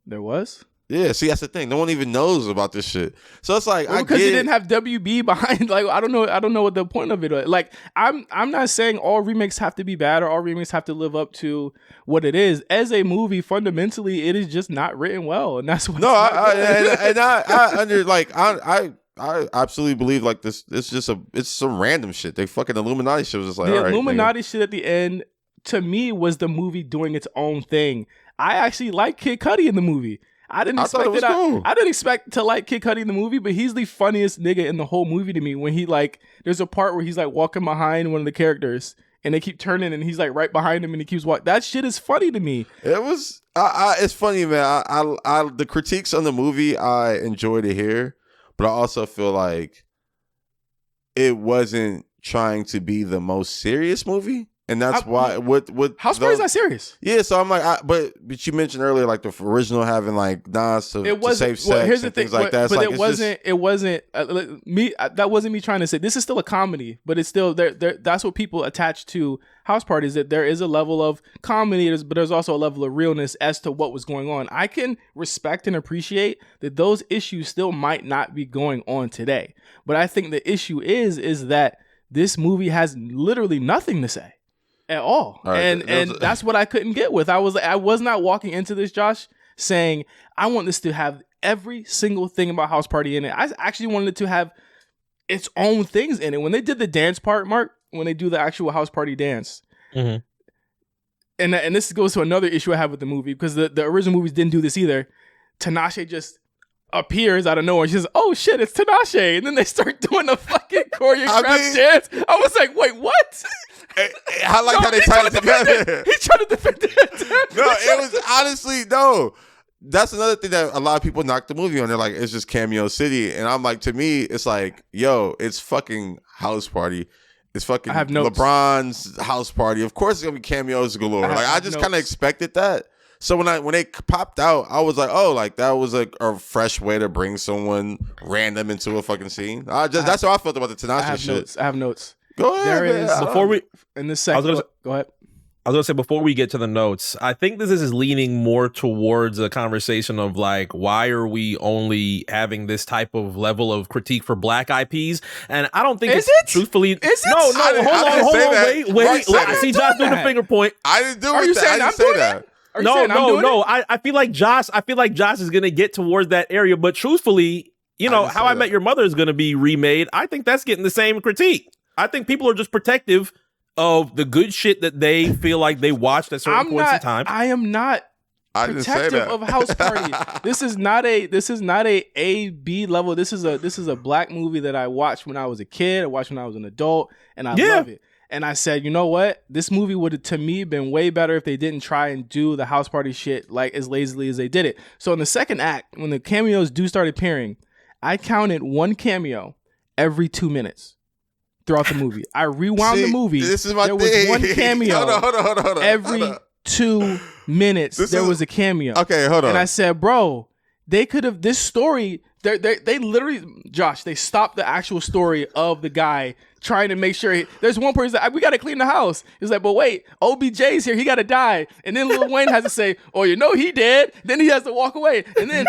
There was? Yeah, see, that's the thing. No one even knows about this shit. So it's like, because you didn't have WB behind. Like, I don't know what the point of it was. Like, I'm not saying all remakes have to be bad or all remakes have to live up to what it is. As a movie, fundamentally, it is just not written well, and that's what. No, I absolutely believe like this. It's some random shit. They fucking Illuminati shit was just like, the all right, Illuminati shit at the end to me was the movie doing its own thing. I actually like Kid Cudi in the movie. I didn't expect to like Kid Cudi in the movie, but he's the funniest nigga in the whole movie to me. When he there's a part where he's like walking behind one of the characters, and they keep turning, and he's like right behind him, and he keeps walking. That shit is funny to me. It was. It's funny, man. I the critiques on the movie I enjoy to hear, but I also feel like it wasn't trying to be the most serious movie. And that's why House Party's not serious. Yeah, so I'm like, but you mentioned earlier like the original having like Nas to save sex and things like that. But it wasn't me. That wasn't me trying to say this is still a comedy, but it's still there. That's what people attach to House Party, is that there is a level of comedy, but there's also a level of realness as to what was going on. I can respect and appreciate that those issues still might not be going on today, but I think the issue is that this movie has literally nothing to say at all. Right, and that's what I couldn't get with. I was not walking into this, Josh, saying I want this to have every single thing about House Party in it. I actually wanted it to have its own things in it. When they did the dance part, Mark, when they do the actual House Party dance, and this goes to another issue I have with the movie, because the original movies didn't do this either. Tinashe just appears out of nowhere. She says, "Oh shit, it's Tinashe," and then they start doing the fucking choreographed dance. I was like, "Wait, what?" I like how they tied it together. He's trying to defend it. No, it was honestly, no. That's another thing that a lot of people knock the movie on. They're like, it's just Cameo City. And I'm like, to me, it's like, yo, it's fucking House Party. It's fucking LeBron's House Party. Of course it's going to be cameos galore. I just kind of expected that. So when they popped out, I was like, oh, like that was like a fresh way to bring someone random into a fucking scene. That's how I felt about the Tinashe shit. I have notes. Go ahead. There is in this second. Go ahead. I was gonna say, before we get to the notes, I think this is leaning more towards a conversation of like, why are we only having this type of level of critique for Black IPs? And I don't think truthfully. Is it? No, hold on, wait. I see Josh doing the finger point. I didn't do it. I didn't say that. No. I feel like Josh is gonna get towards that area, but truthfully, How I Met Your Mother is gonna be remade. I think that's getting the same critique. I think people are just protective of the good shit that they feel like they watched at certain points in time. I am not protective of House Party. This is not a B level. This is a Black movie that I watched when I was a kid. I watched when I was an adult, and I love it. And I said, you know what? This movie would have, to me, been way better if they didn't try and do the House Party shit like as lazily as they did it. So in the second act, when the cameos do start appearing, I counted one cameo every 2 minutes. Throughout the movie, I rewound the movie. This is my there thing. was one cameo. Hold on. Every 2 minutes, there was a cameo. Okay, hold on. And I said, bro, they could have this story. They literally, Josh, they stopped the actual story of the guy trying to make sure. There's one person that we got to clean the house. He's like, but wait, OBJ's here. He got to die. And then Lil Wayne has to say, oh, he dead. Then he has to walk away. And then,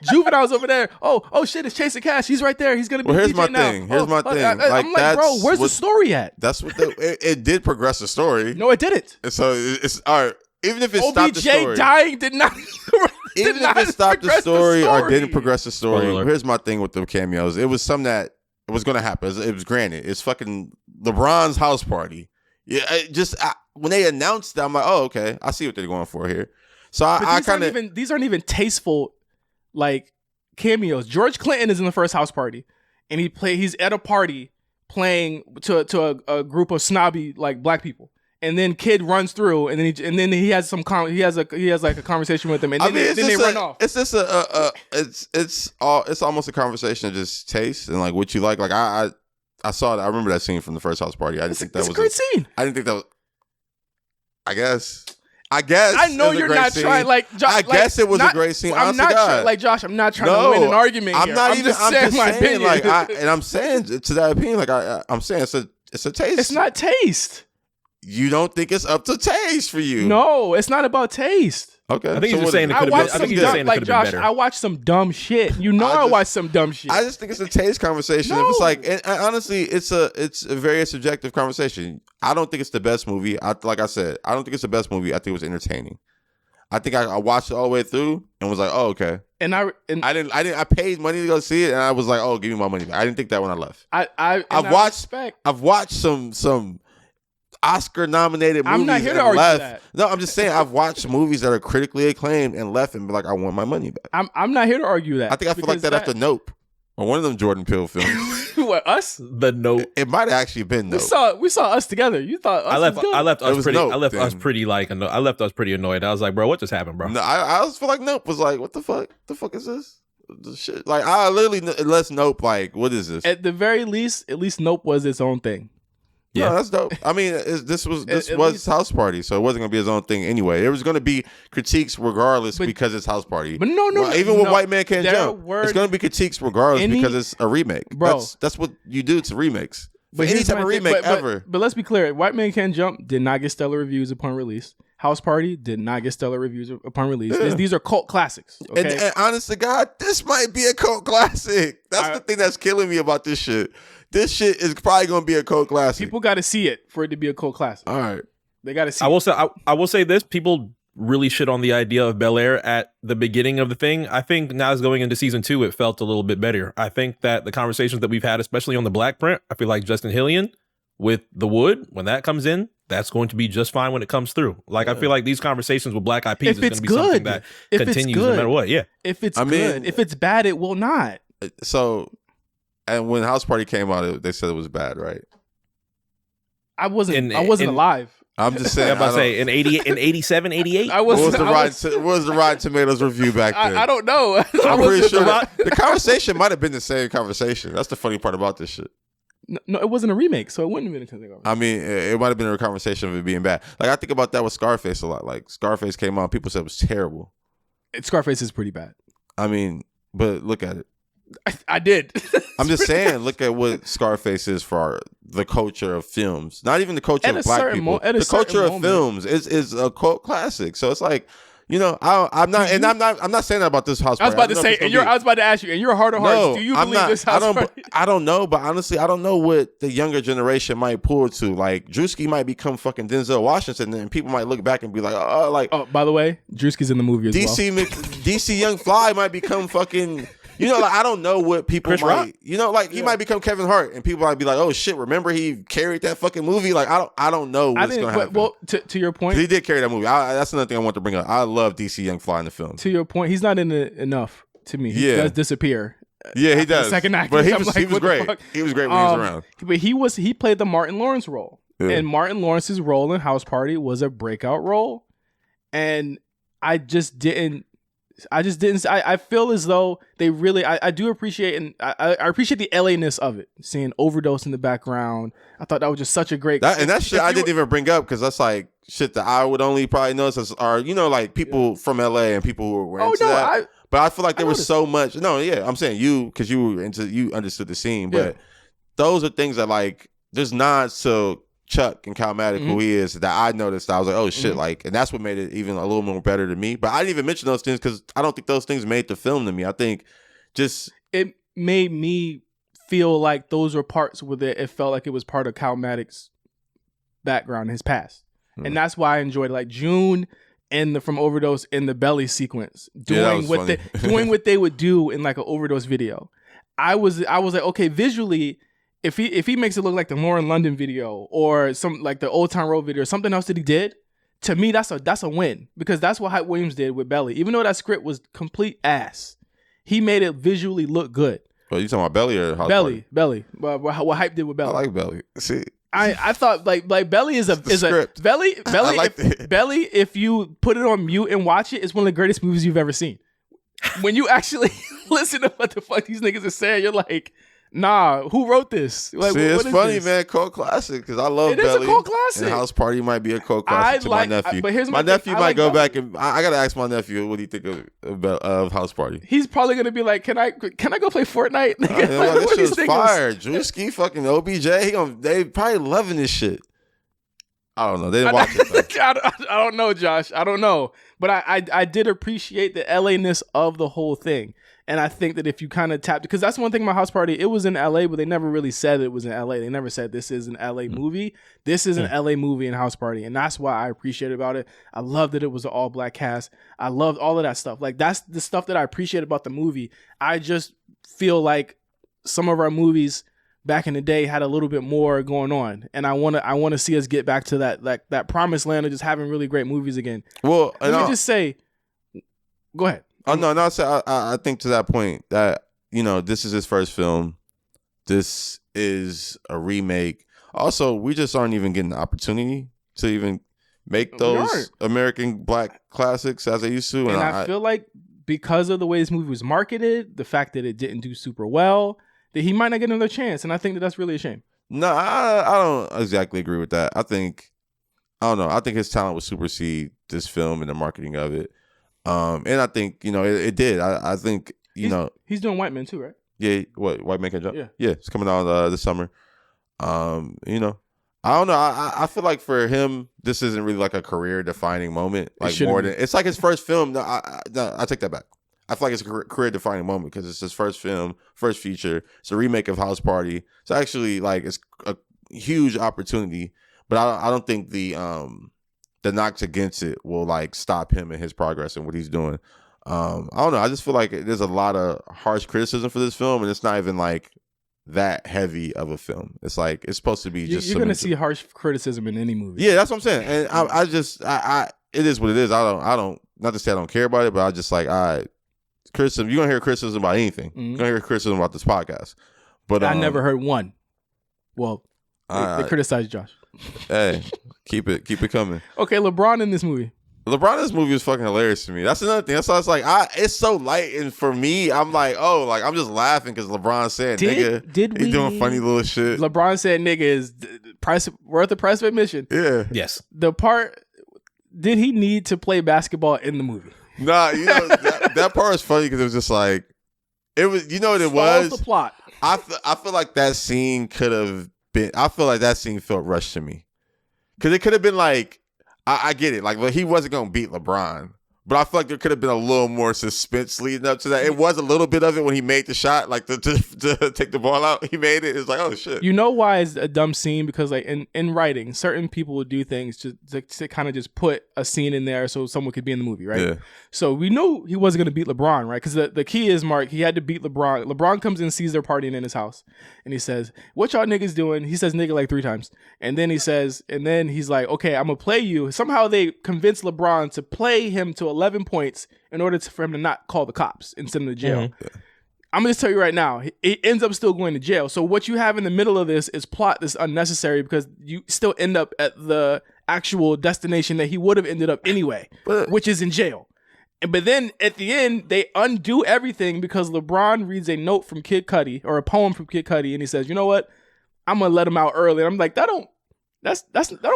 Juvenile's over there. Oh shit, it's Chasing Cash. He's right there. He's gonna be. Here's DJ my now. thing. Here's my thing. I'm like, bro, where's the story at? That's what it did progress the story. No, it didn't. So it's all right. Even if it stopped the story, OBJ dying did not. Even if it stopped the story or didn't progress the story, here's my thing with the cameos. It was something that it was going to happen. It was granted. It's fucking LeBron's House Party. Yeah, when they announced that, I'm like, oh, okay, I see what they're going for here. So I kind of these aren't even tasteful like cameos. George Clinton is in the first House Party, and he's at a party playing to a group of snobby like Black people. And then Kid runs through, and then he has some he has like a conversation with them, and then they run off. It's just it's almost a conversation of just taste and like what you like. Like I saw it. I remember that scene from the first House Party. I didn't think that was a great scene. I didn't think that was. I guess. I know you're not scene. Trying like. I guess it was a great scene. I'm not trying, like Josh. I'm not trying to win an argument. I'm here. not I'm even. Just saying my opinion. Like, and I'm saying to that opinion, like I'm saying it's a taste. It's not taste. You don't think it's up to taste for you? No, it's not about taste. Okay, I think you're just saying it could have been. Like Josh, I watched some dumb shit. I watched some dumb shit. I just think it's a taste conversation. No. If it's like, and honestly, it's a very subjective conversation. I don't think it's the best movie. Like I said, I don't think it's the best movie. I think it was entertaining. I think I watched it all the way through and was like, oh, okay. And I paid money to go see it, and I was like, oh, give me my money back. I didn't think that when I left. I've watched some Oscar-nominated movies. I'm not here to argue that. No, I'm just saying I've watched movies that are critically acclaimed and left and be like, I want my money back. I'm not here to argue that. I think I feel like that after Nope. Or one of them Jordan Peele films. What, Us? The Note. It might have actually been Note. We saw Us together. You thought Us was good. I left Us pretty. Nope, I left Us pretty annoyed. I was like, bro, what just happened, bro? No, I always feel like Nope was like, what the fuck? The fuck is this? The shit. Like I literally unless Nope, like, what is this? At the very least, at least Nope was its own thing. Yeah, no, that's dope. I mean, this was least, House Party, so it wasn't gonna be his own thing anyway. There was gonna be critiques regardless because it's House Party. But no, even with White Man Can't Jump, it's gonna be critiques regardless because it's a remake. Bro, that's what you do to remakes. But any type of remake ever. But let's be clear: White Man Can't Jump did not get stellar reviews upon release. House Party did not get stellar reviews upon release. Yeah. These are cult classics. Okay? And honest to God, this might be a cult classic. That's the thing that's killing me about this shit. This shit is probably going to be a cult classic. People got to see it for it to be a cult classic. All right. They got to see I will say this. People really shit on the idea of Bel Air at the beginning of the thing. I think now as going into season 2, it felt a little bit better. I think that the conversations that we've had, especially on the BlkPrint, I feel like Justin Hillian with The Wood, when that comes in, that's going to be just fine when it comes through. Like, I feel like these conversations with Black Eyed Peas is going to be something that continues no matter what. Yeah. If it's good. If it's bad, it will not. So... And when House Party came out, they said it was bad, right? I wasn't alive. I'm just saying. I'm about to say in 87, 88. What was the Rotten Tomatoes review back then? I don't know. I'm pretty sure the conversation might have been the same conversation. That's the funny part about this shit. No, it wasn't a remake, so it wouldn't have been a conversation. I mean, it might have been a conversation of it being bad. Like I think about that with Scarface a lot. Like Scarface came out, people said it was terrible. Scarface is pretty bad. I mean, but look at it. I did. I'm just saying, look at what Scarface is for the culture of films. Not even the culture of black people. The culture of films is a cult classic. So it's like, you know, I'm not saying that about this House Party. I was about to say, I was about to ask you, and you're heart of hearts, do you believe this House Party? I don't know, but honestly, I don't know what the younger generation might pull to. Like, Drewski might become fucking Denzel Washington, and people might look back and be like, oh, by the way, Drewski's in the movie as well. DC Young Fly might become fucking... You know, like I don't know what people Chris might. Rock? You know, like he might become Kevin Hart, and people might be like, "Oh shit, remember he carried that fucking movie?" Like I don't know what's gonna happen. Well, to your point, he did carry that movie. That's another thing I want to bring up. I love DC Young Fly in the film. To your point, he's not in it enough to me. He does disappear. Yeah, he does. Second act, but he was great. He was great when he was around. But he played the Martin Lawrence role, and Martin Lawrence's role in House Party was a breakout role, and I feel as though they really, I do appreciate, and I appreciate the LA-ness of it. Seeing Overdose in the background. I thought that was just such a great. That shit I didn't even bring up because that's like shit that I would only probably notice are, you know, like people from LA and people who were into that. But I feel like there was so much. No, yeah, I'm saying you, because you understood the scene. But those are things that like, there's nods to Chuck and Calmatic, who he is, that I noticed. I was like, oh shit, like, and that's what made it even a little more better to me. But I didn't even mention those things because I don't think those things made the film to me. I think just it made me feel like those were parts where it felt like it was part of Calmatic's background, his past, and that's why I enjoyed like June and from Overdose in the belly sequence doing what they would do in like an Overdose video. I was like, okay, visually. If he makes it look like the Lauren London video or some like the Old Town Road video or something else that he did, to me that's a win, because that's what Hype Williams did with Belly. Even though that script was complete ass, he made it visually look good. Well, you talking about Belly or House Belly? Party? Belly. What Hype did with Belly? I like Belly. See, I thought like Belly is a Belly. Belly. If you put it on mute and watch it, it's one of the greatest movies you've ever seen. When you actually listen to what the fuck these niggas are saying, you're like, nah, who wrote this? Like, see, it's funny, man. Cult classic, because I love Belly. It is a cult classic. And House Party might be a cult classic to my nephew. But here's my nephew might go back and I gotta ask my nephew what do you think of House Party. He's probably gonna be like, can I go play Fortnite? This shit's fire. Drewski, fucking OBJ. They probably loving this shit. I don't know. They didn't watch it. I don't know, Josh. I don't know. But I did appreciate the LA-ness of the whole thing. And I think that if you kind of tapped, because that's one thing about House Party, it was in LA, but they never really said it was in LA. They never said this is an LA movie. This is an LA movie in House Party. And that's why I appreciate about it. I love that it was an all black cast. I loved all of that stuff. Like, that's the stuff that I appreciate about the movie. I just feel like some of our movies back in the day had a little bit more going on, and I want to see us get back to that promised land of just having really great movies again. Well, let me just say, go ahead. Oh no, I think to that point that this is his first film. This is a remake. Also, we just aren't even getting the opportunity to even make those American black classics as they used to. And I feel like because of the way this movie was marketed, the fact that it didn't do super well, that he might not get another chance. And I think that's really a shame. No, I don't exactly agree with that. I don't know. I think his talent would supersede this film and the marketing of it. And I think, it did. I think, he's doing White Men too, right? Yeah. What? White Man Can Jump? Yeah. Yeah. It's coming out this summer. I don't know. I feel like for him, this isn't really like a career defining moment. Like more than it's like his first film. No, I take that back. I feel like it's a career defining moment because it's his first film, first feature. It's a remake of House Party. It's actually like it's a huge opportunity, but I don't think the knocks against it will like stop him in his progress and what he's doing. I don't know. I just feel like there's a lot of harsh criticism for this film, and it's not even like that heavy of a film. It's like it's supposed to be just. You're gonna see harsh criticism in any movie. Yeah, that's what I'm saying, and I it is what it is. I don't not to say I don't care about it, but I just like criticism. You're gonna hear criticism about anything. You're gonna hear criticism about this podcast. But I never heard one. Well, they criticized Josh. Hey, keep it coming. Okay, LeBron in this movie. LeBron in this movie is fucking hilarious to me. That's another thing. That's why it's like it's so light, and for me, I'm like, I'm just laughing because LeBron said nigga. He's doing funny little shit. LeBron said nigga is worth the price of admission. Yeah. Yes. The part, did he need to play basketball in the movie? Nah, that part was funny because it was just like it was. You know what it was? The plot. I feel like that scene could have been. I feel like that scene felt rushed to me because it could have been like. I get it. Like, he wasn't going to beat LeBron. But I feel like there could have been a little more suspense leading up to that. It was a little bit of it when he made the shot, like to take the ball out. He made it. It's like, oh, shit. You know why it's a dumb scene? Because like in writing, certain people would do things to kind of just put a scene in there so someone could be in the movie, right? Yeah. So we knew he wasn't going to beat LeBron, right? Because the key is, Mark, he had to beat LeBron. LeBron comes in, sees they're partying in his house. And he says, what y'all niggas doing? He says nigga like 3 times. And then he's like, okay, I'm going to play you. Somehow they convince LeBron to play him to 11 points in order for him to not call the cops and send him to jail. Mm-hmm. Yeah. I'm going to tell you right now, he ends up still going to jail. So what you have in the middle of this is plot that's unnecessary because you still end up at the actual destination that he would have ended up anyway, which is in jail. But then at the end, they undo everything because LeBron reads a note from Kid Cudi or a poem from Kid Cudi, and he says, "You know what? I'm gonna let him out early." And I'm like, that don't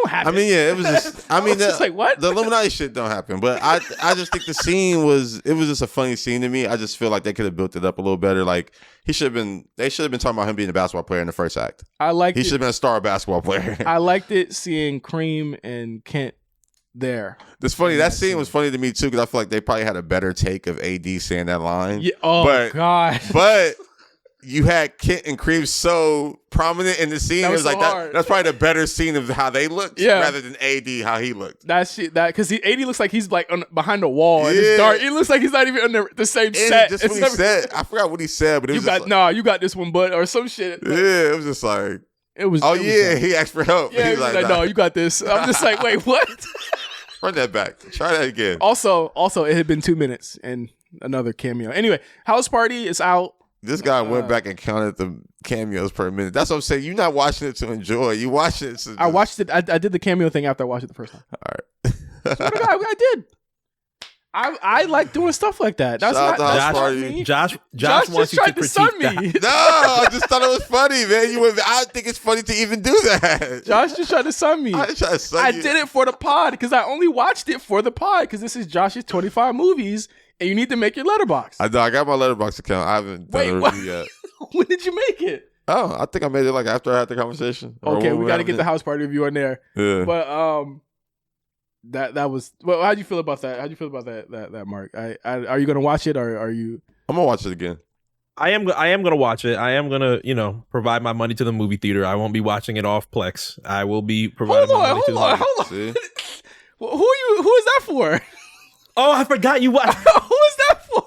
happen. I mean, yeah, it was just. I mean, just like what? The Illuminati shit don't happen. But I just think the scene was just a funny scene to me. I just feel like they could have built it up a little better. Like they should have been talking about him being a basketball player in the first act. He should have been a star basketball player. I liked it seeing Kareem and Kent there. It's funny. That scene was funny to me too because I feel like they probably had a better take of AD saying that line. Yeah. Oh God. But you had Kent and Kareem so prominent in the scene. It was so like that. That's probably the better scene of how they looked, rather than AD how he looked. That because AD looks like he's like behind a wall and it's dark. It looks like he's not even under the same set. Just what he said. I forgot what he said, but it was you got this one, bud, or some shit. Yeah, it was just like it was. He asked for help. Yeah, he was like, no, you got this. I'm just like, wait, what? Run that back. Try that again. Also, it had been 2 minutes and another cameo. Anyway, House Party is out. This guy went back and counted the cameos per minute. That's what I'm saying. You're not watching it to enjoy. You watching it to. I watched it. I did the cameo thing after I watched it the first time. All right. I did. I like doing stuff like that. That's Shout not House Party. Josh wants you to critique that. No, I just thought it was funny, man. I think it's funny to even do that. Josh just tried to sun me. I did it for the pod because I only watched it for the pod because this is Josh's 25 movies and you need to make your letterbox. I know. I got my letterbox account. I haven't done a review yet. When did you make it? Oh, I think I made it like after I had the conversation. Okay, we got to get the House Party review on there. Yeah. But that was well. How'd you feel about that? How'd you feel about that Mark? Are you gonna watch it or are you? I'm gonna watch it again. I am gonna watch it. I am gonna provide my money to the movie theater. I won't be watching it off Plex. I will be providing my money to the movie. Hold on. See? Who is that for? Oh, I forgot you. Who is that for?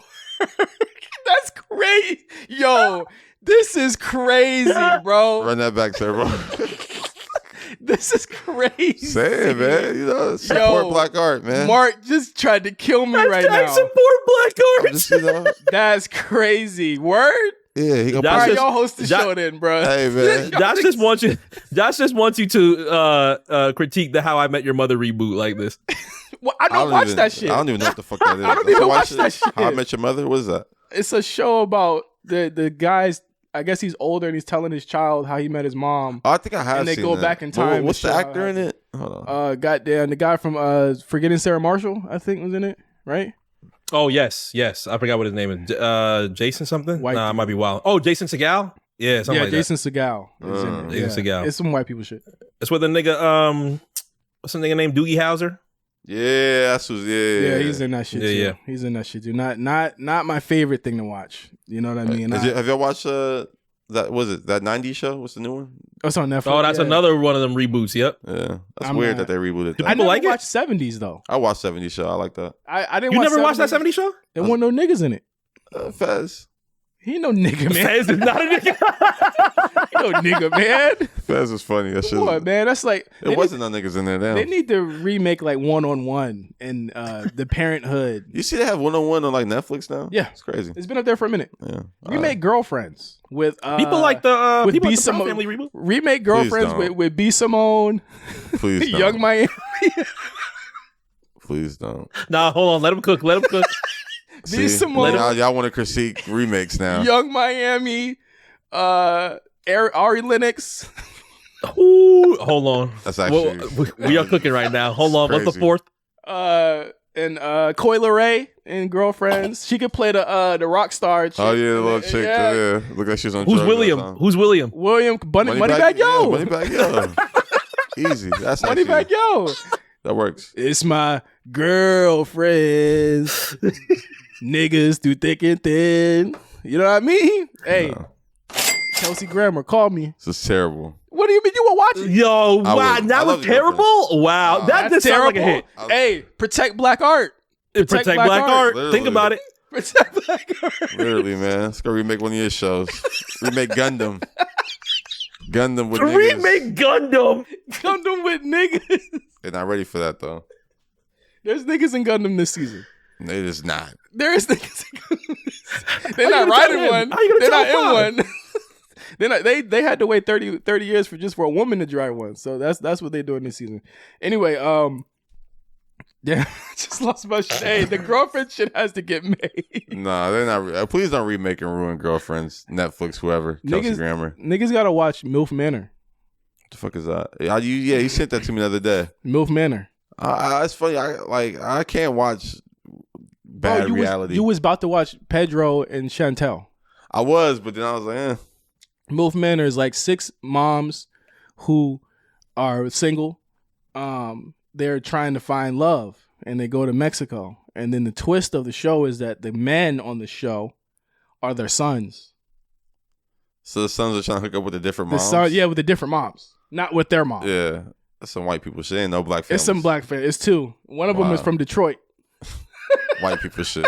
That's crazy, yo. This is crazy, bro. Run that back, Turbo. This is crazy. Say it, man. Support black art, man. Mark just tried to kill me right now. Support black art. That's crazy. Word? Yeah, he gonna. All right, y'all host the show then, bro. Hey man, Josh just wants you. Josh just wants you to critique the How I Met Your Mother reboot like this. Well, I don't watch that shit. I don't even know what the fuck that is. I don't even watch that shit. How I Met Your Mother? What is that? It's a show about the guys. I guess he's older and he's telling his child how he met his mom. Oh, I think I have. And they seen go that. back in time. What's the actor in it? Hold on. Goddamn, the guy from Forgetting Sarah Marshall, I think, was in it, right? Oh yes. I forgot what his name is. Jason something? White Nah, I might be wild. Oh, Jason Segal? Yeah, something like Jason Segal. Is in it. Jason Segal. It's some white people shit. It's with the nigga. What's the nigga named Doogie Howser? Yeah, that's who's Yeah, he's in that shit too. Yeah. He's in that shit too. Not my favorite thing to watch. You know what I mean? Have y'all watched that 90s show? What's the new one? It's on Netflix. Oh, that's another one of them reboots. Yep. Yeah, that's weird that they rebooted that. I never like it? watched 70s though. I watched 70s show. I like that. I didn't. You watch never watched that 70s? 70s show? There weren't no niggas in it. Fez. He ain't no nigga, man. Fez is not a nigga. He no nigga, man. Fez was funny. That shit. What, man? That's like It wasn't no niggas in there. Damn. They need to remake like One-on-One and the Parenthood. You see they have One-on-One on like Netflix now? Yeah, it's crazy. It's been up there for a minute. Yeah. Remake Girlfriends with people like the with people B. like the Proud Simone. Family reboot. Remake Girlfriends with B. Simone. Please don't. Young Miami. Please don't. Nah, hold on. Let him cook. B. Simone. Y'all want to critique remakes now? Young Miami. Ari Lennox. Ooh, hold on. That's actually we are cooking right now. Hold on. Crazy. What's the fourth? And Coi Leray in Girlfriends. She could play the rock star chick. Oh yeah, the little chick. Yeah. Look like she's on. Who's drugs William? Who's William? William Moneybag Yo. Moneybag Yo. Easy. That's Moneybag Yo. That works. It's my girlfriends. Niggas through thick and thin. You know what I mean? Hey, no. Kelsey Grammer, call me. This is terrible. What do you mean you were watching? Yo, wow, that was terrible. Wow, that just sounded like a hit. Hey, protect black art. Protect black art. Literally. Think about it. Protect black art. Literally, man. Let's go remake one of your shows. Remake Gundam. Gundam with niggas. Remake Gundam. Gundam with niggas. They're not ready for that though. There's niggas in Gundam this season. They just not. There is niggas in Gundam. They're not riding one. They're not in one. They're not, they had to wait 30 years for a woman to drive one. So that's what they're doing this season. Anyway, yeah, just lost my shit. Hey, the girlfriend shit has to get made. Nah, they're not. Please don't remake and ruin Girlfriends, Netflix, whoever. Kelsey Grammer. Niggas gotta watch MILF Manor. What the fuck is that? You sent that to me the other day. MILF Manor. It's funny. I can't watch bad reality. You was about to watch Pedro and Chantel. I was, but then I was like, MILF Manor is like 6 moms who are single. They're trying to find love, and they go to Mexico. And then the twist of the show is that the men on the show are their sons. So the sons are trying to hook up with the different moms? With the different moms. Not with their mom. Yeah. That's some white people shit. Ain't no black families. It's some black families. It's 2. One of them is from Detroit. White people shit.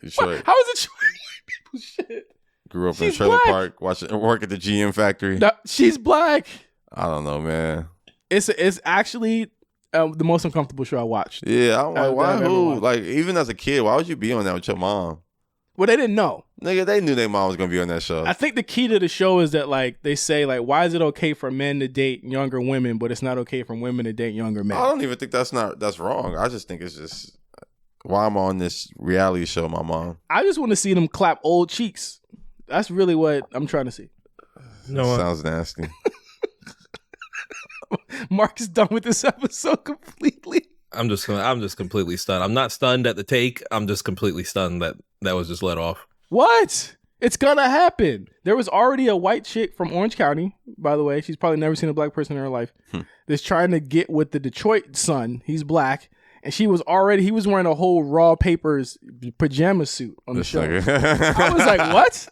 Detroit. How is it white people shit? Grew up in a trailer park, work at the GM factory. No, she's black. I don't know, man. It's actually the most uncomfortable show I watched. Yeah, I'm like, why? Who? Like, even as a kid, why would you be on that with your mom? Well, they didn't know. Nigga, they knew their mom was gonna be on that show. I think the key to the show is that, like, they say, like, why is it okay for men to date younger women, but it's not okay for women to date younger men? I don't even think that's wrong. I just think it's just why I'm on this reality show, my mom. I just want to see them clap old cheeks. That's really what I'm trying to see. No, sounds nasty. Mark is done with this episode completely. I'm just completely stunned. I'm not stunned at the take. I'm just completely stunned that was just let off. What? It's gonna happen. There was already a white chick from Orange County, by the way. She's probably never seen a black person in her life. That's trying to get with the Detroit son. He's black. And he was wearing a whole Raw Papers pajama suit on the show. I was like, what?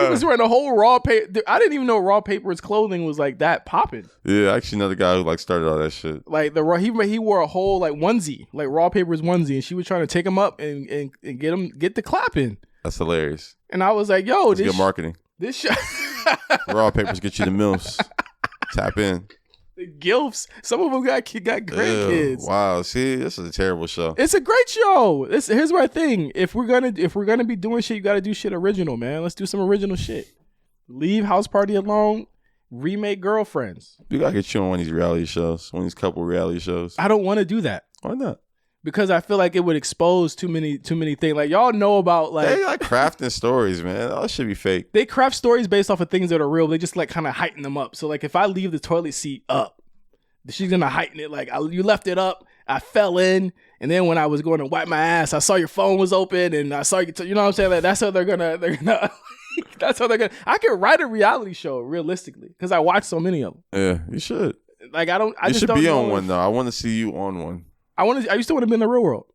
He was wearing a whole Raw Paper. I didn't even know Raw Papers clothing was like that popping. Yeah, I actually know the guy who like started all that shit. Like he wore a whole like onesie, like Raw Papers onesie, and she was trying to take him up and get the clapping. That's hilarious. And I was like, yo, this good marketing. This show Raw Papers get you the milfs. Tap in. The gilfs. Some of them got grandkids. Wow. See, this is a terrible show. It's a great show. Here's my thing. If we're gonna be doing shit, you got to do shit original, man. Let's do some original shit. Leave House Party alone. Remake Girlfriends. We gotta get you on one of these reality shows, one of these couple reality shows. I don't want to do that. Why not? Because I feel like it would expose too many things. Like y'all know about they like crafting stories, man. All that should be fake. They craft stories based off of things that are real. They just like kind of heighten them up. So like if I leave the toilet seat up, she's gonna heighten it. Like you left it up, I fell in, and then when I was going to wipe my ass, I saw your phone was open, and I saw you. You know what I'm saying? Like that's how they're gonna. That's how they're gonna. I could write a reality show realistically because I watch so many of them. Yeah, you should. Like I don't. I you just should don't be know on one though. I want to see you on one. I used to want to be in the real world.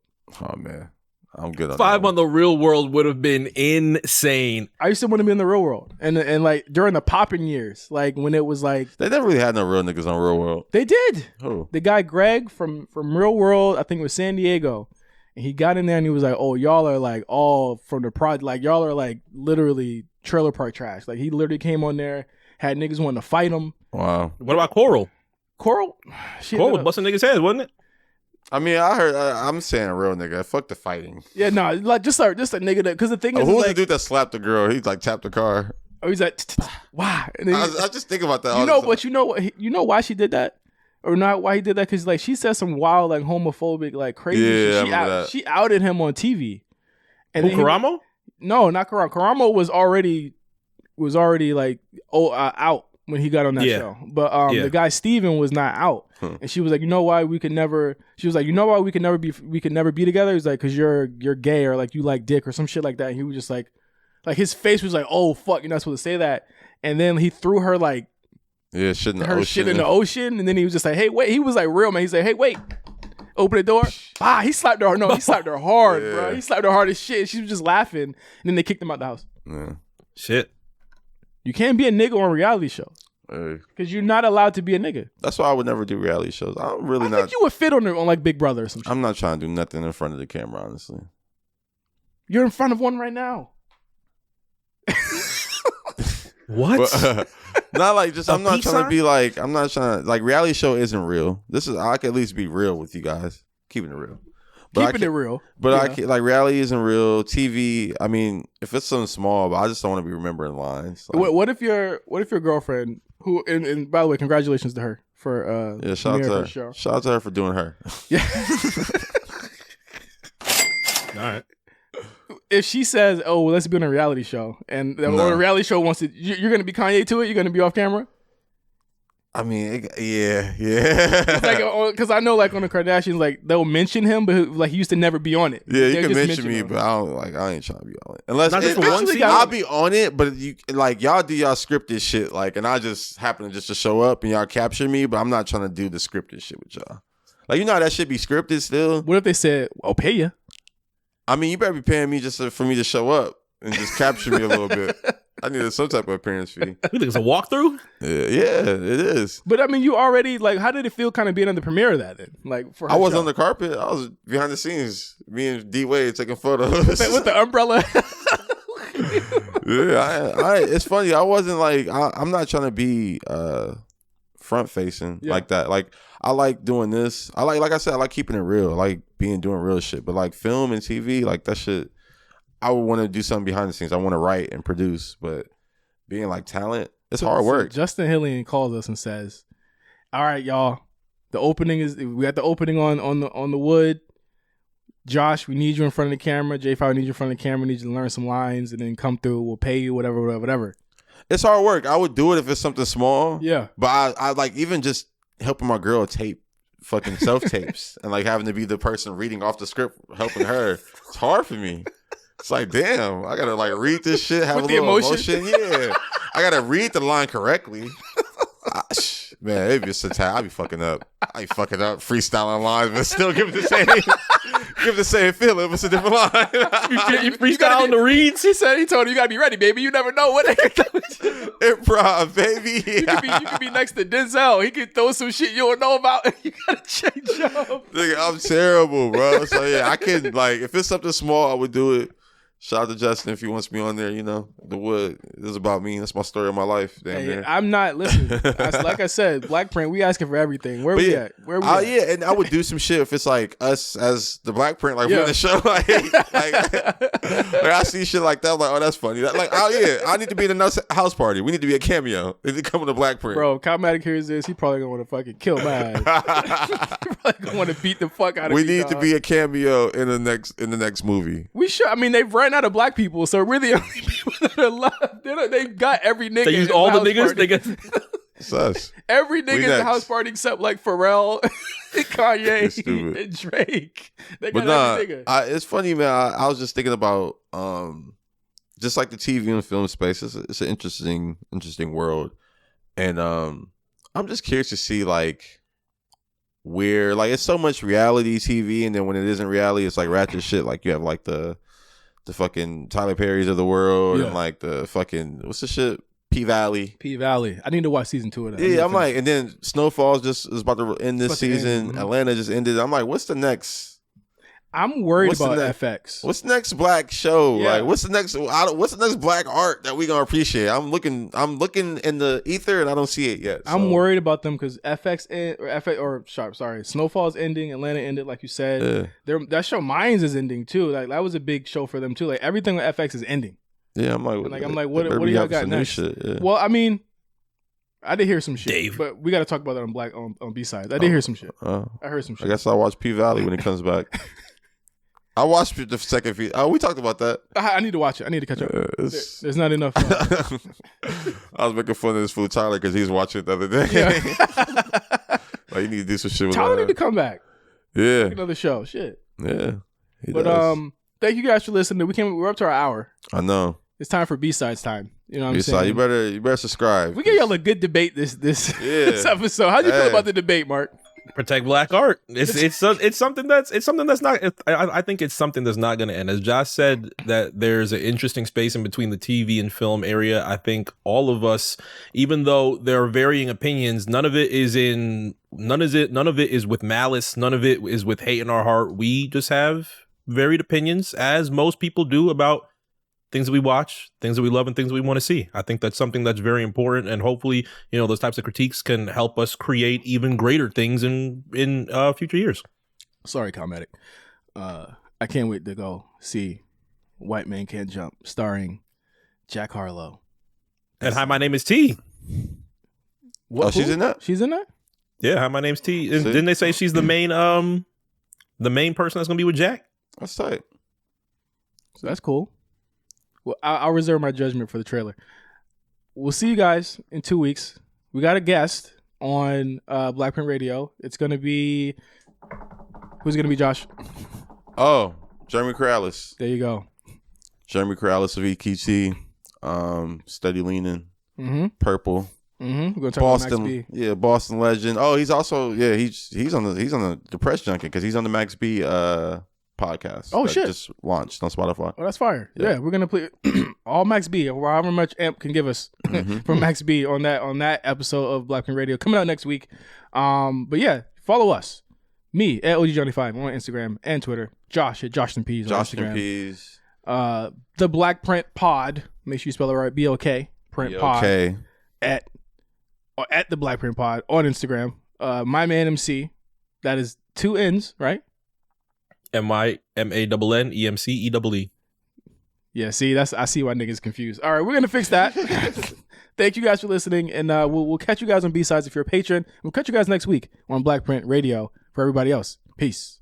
Oh man, I'm good on 5 on the Real World would have been insane. I used to want to be in the real world, and like during the popping years, like when it was like they never really had no real niggas on Real World. They did. Who? The guy Greg from Real World, I think it was San Diego. And he got in there and he was like, "Oh, y'all are like all from the project. Like y'all are like literally trailer park trash." Like he literally came on there, had niggas wanting to fight him. Wow. What about Coral? Coral was busting niggas' heads, wasn't it? I mean, I heard. I'm saying a real nigga. Fuck the fighting. Yeah, no, like just a nigga that. Because the thing is, who was like, the dude that slapped the girl? He like tapped the car. Oh, he's like, why? I just think about that. You know, but you know what? You know why she did that, or not? Why he did that? Because like she said some wild, like homophobic, like crazy. Yeah, shit. She outed him on TV. And who, Karamo? No, not Karamo. Karamo was already like out when he got on that show. But the guy Steven was not out. And she was like, you know why we could never be together? He's like, because you're gay or like you like dick or some shit like that. And he was just like his face was like, oh fuck, you're not supposed to say that. And then he threw her like shit in the ocean. And then he was just like, hey, wait. He was like real man. He's like, hey, wait. Open the door. He slapped her. No, he slapped her hard, bro. He slapped her hard as shit. She was just laughing. And then they kicked him out the house. Yeah. Shit. You can't be a nigga on reality shows. Because you're not allowed to be a nigga. That's why I would never do reality shows. I think you would fit on like Big Brother or some shit. I'm not trying to do nothing in front of the camera, honestly. You're in front of one right now. What? Not like just. I'm not trying to be like. I'm not trying to like. Reality show isn't real. I can at least be real with you guys. Keeping it real. Keeping it real. But I can't, like reality isn't real. TV. I mean, if it's something small, but I just don't want to be remembering lines. Like, what if your girlfriend who and by the way, congratulations to her for shout out to her. Show. Shout out to her for doing her. Yeah. All right. If she says, "Oh, well, let's be on a reality show," and the reality show wants to, you're going to be Kanye to it. You're going to be off camera. I mean, yeah. Because I know, like on the Kardashians, like they'll mention him, but like he used to never be on it. Yeah, you can mention me, but I ain't trying to be on it. Unless actually, I'll be on it, but you like y'all do y'all scripted shit, like, and I just happen to show up and y'all capture me, but I'm not trying to do the scripted shit with y'all. Like, you know how that shit be scripted still. What if they said, "I'll pay you"? I mean, you better be paying me just for me to show up and just capture me a little bit. I needed some type of appearance fee. You think it's a walkthrough? Yeah, it is. But I mean, you already like. How did it feel, kind of being on the premiere of that? Then, like, I was on the carpet. I was behind the scenes. Me and D Wade taking photos with the umbrella. Yeah, it's funny. I wasn't like. I'm not trying to be front facing like that. Like, I like doing this. I like I said, I like keeping it real. I like doing real shit. But like film and TV, like that shit. I would want to do something behind the scenes. I want to write and produce, but being like talent, it's hard work. So Justin Hillian calls us and says, "All right, y'all, we got the opening on the wood. Josh, we need you in front of the camera. J5, we need you in front of the camera. We need you to learn some lines and then come through. We'll pay you, whatever. It's hard work. I would do it if it's something small. Yeah, but I like even just helping my girl tape fucking self tapes and like having to be the person reading off the script, helping her. It's hard for me. It's like, damn, I gotta like read this shit, have a little emotion. Yeah, I gotta read the line correctly. Man, it'd be so tight. I be fucking up. Freestyling lines, but still give the same feeling. But it's a different line. You freestyling the reads? He told you gotta be ready, baby. You never know what improv, baby. Yeah. You could be next to Denzel. He could throw some shit you don't know about. You gotta change up. Nigga, I'm terrible, bro. So yeah, I can like if it's something small, I would do it. Shout out to Justin if he wants me on there. You know, the wood is about me. That's my story of my life. Hey, I'm not. Listen, like I said, BlkPrint. We asking for everything. Where we at? Where we at? Yeah, and I would do some shit if it's like us as the BlkPrint, like we're in the show. Like I see shit like that. I'm like, oh, that's funny. I need to be in a house party. We need to be a cameo. They need to come to BlkPrint. Bro, Calmatic hears this. He probably gonna want to fucking kill my ass. He probably gonna want to beat the fuck out of me. We need to be a cameo in the next movie. We should. I mean, they've ran out of black people, so we're the only people that are left. They got every nigga. They used all the niggas. They got sus. Every nigga in the house party except like Pharrell, Kanye, and Drake. They got every nigga. It's funny, man. I was just thinking about just like the TV and film space. It's an interesting world, and I'm just curious to see like where like it's so much reality TV, and then when it isn't reality, it's like ratchet shit. Like you have like the fucking Tyler Perry's of the world, and like the fucking what's the shit P-Valley. I need to watch season 2 of that. Yeah, I'm like, and then Snowfall's just is about to end this season. Mm-hmm. Atlanta just ended. I'm like, what's the next? I'm worried about FX. What's the next black show? Yeah. Like, what's the next black art that we gonna appreciate? I'm looking in the ether and I don't see it yet. So. I'm worried about them because Snowfall's ending. Atlanta ended, like you said. Yeah. That show Mayans is ending too. Like that was a big show for them too. Like everything with FX is ending. Yeah, I'm like, what do y'all got next? Shit, yeah. Well, I mean, I did hear some shit, but we got to talk about that on B-sides. I did hear some shit. I heard some shit. I guess I'll watch P-Valley when it comes back. I watched the second feed. Oh, we talked about that. I need to watch it. I need to catch up. There's not enough. I was making fun of this fool Tyler because he was watching it the other day. Yeah. Like you need to do some shit with Tyler. Need to come back. Yeah, another show. Shit. Yeah. But thank you guys for listening. We're up to our hour. I know. It's time for B-sides time. You know what I'm saying? You better subscribe. We gave y'all a good debate this episode. How do you feel about the debate, Mark? Protect black art. It's something that's not. I think it's something that's not going to end. As Josh said, that there's an interesting space in between the TV and film area. I think all of us, even though there are varying opinions, none of it is with malice. None of it is with hate in our heart. We just have varied opinions, as most people do, about things that we watch, things that we love, and things that we want to see. I think that's something that's very important, and hopefully, those types of critiques can help us create even greater things in future years. Sorry, Calmatic. I can't wait to go see White Man Can't Jump, starring Jack Harlow. And Hi, My Name is T. What, she's in that? She's in that? Yeah, Hi, My Name's T. And didn't they say she's the main person that's gonna be with Jack? That's tight. So that's cool. Well, I'll reserve my judgment for the trailer. We'll see you guys in 2 weeks. We got a guest on BlkPrint Radio. It's going to be... Who's going to be, Josh? Oh, Jeremy Corrales. There you go. Jeremy Corrales of EQT. Steady Leaning. Mm-hmm. Purple. Mm-hmm. We're going to talk about Max B. Yeah, Boston legend. Oh, he's also... Yeah, he's on the Depressed Junket because he's on the Max B... podcast. Oh shit! Just launched on Spotify. Oh, that's fire. Yeah, we're gonna play all Max B, or however much Amp can give us from Max B on that episode of BlkPrint Radio coming out next week. But yeah, follow us. Me at OGJohnny5 on Instagram and Twitter. Josh at JoshtonPeas on Instagram. Peas. The BlkPrint Pod. Make sure you spell it right. BLK Print Pod at the BlkPrint Pod on Instagram. My man MC. That is 2 N's, right? MyMANNEMCEEE. Yeah, see, I see why niggas confused. All right, we're gonna fix that. Thank you guys for listening, and we'll catch you guys on B-sides if you're a patron. We'll catch you guys next week on BlkPrint Radio for everybody else. Peace.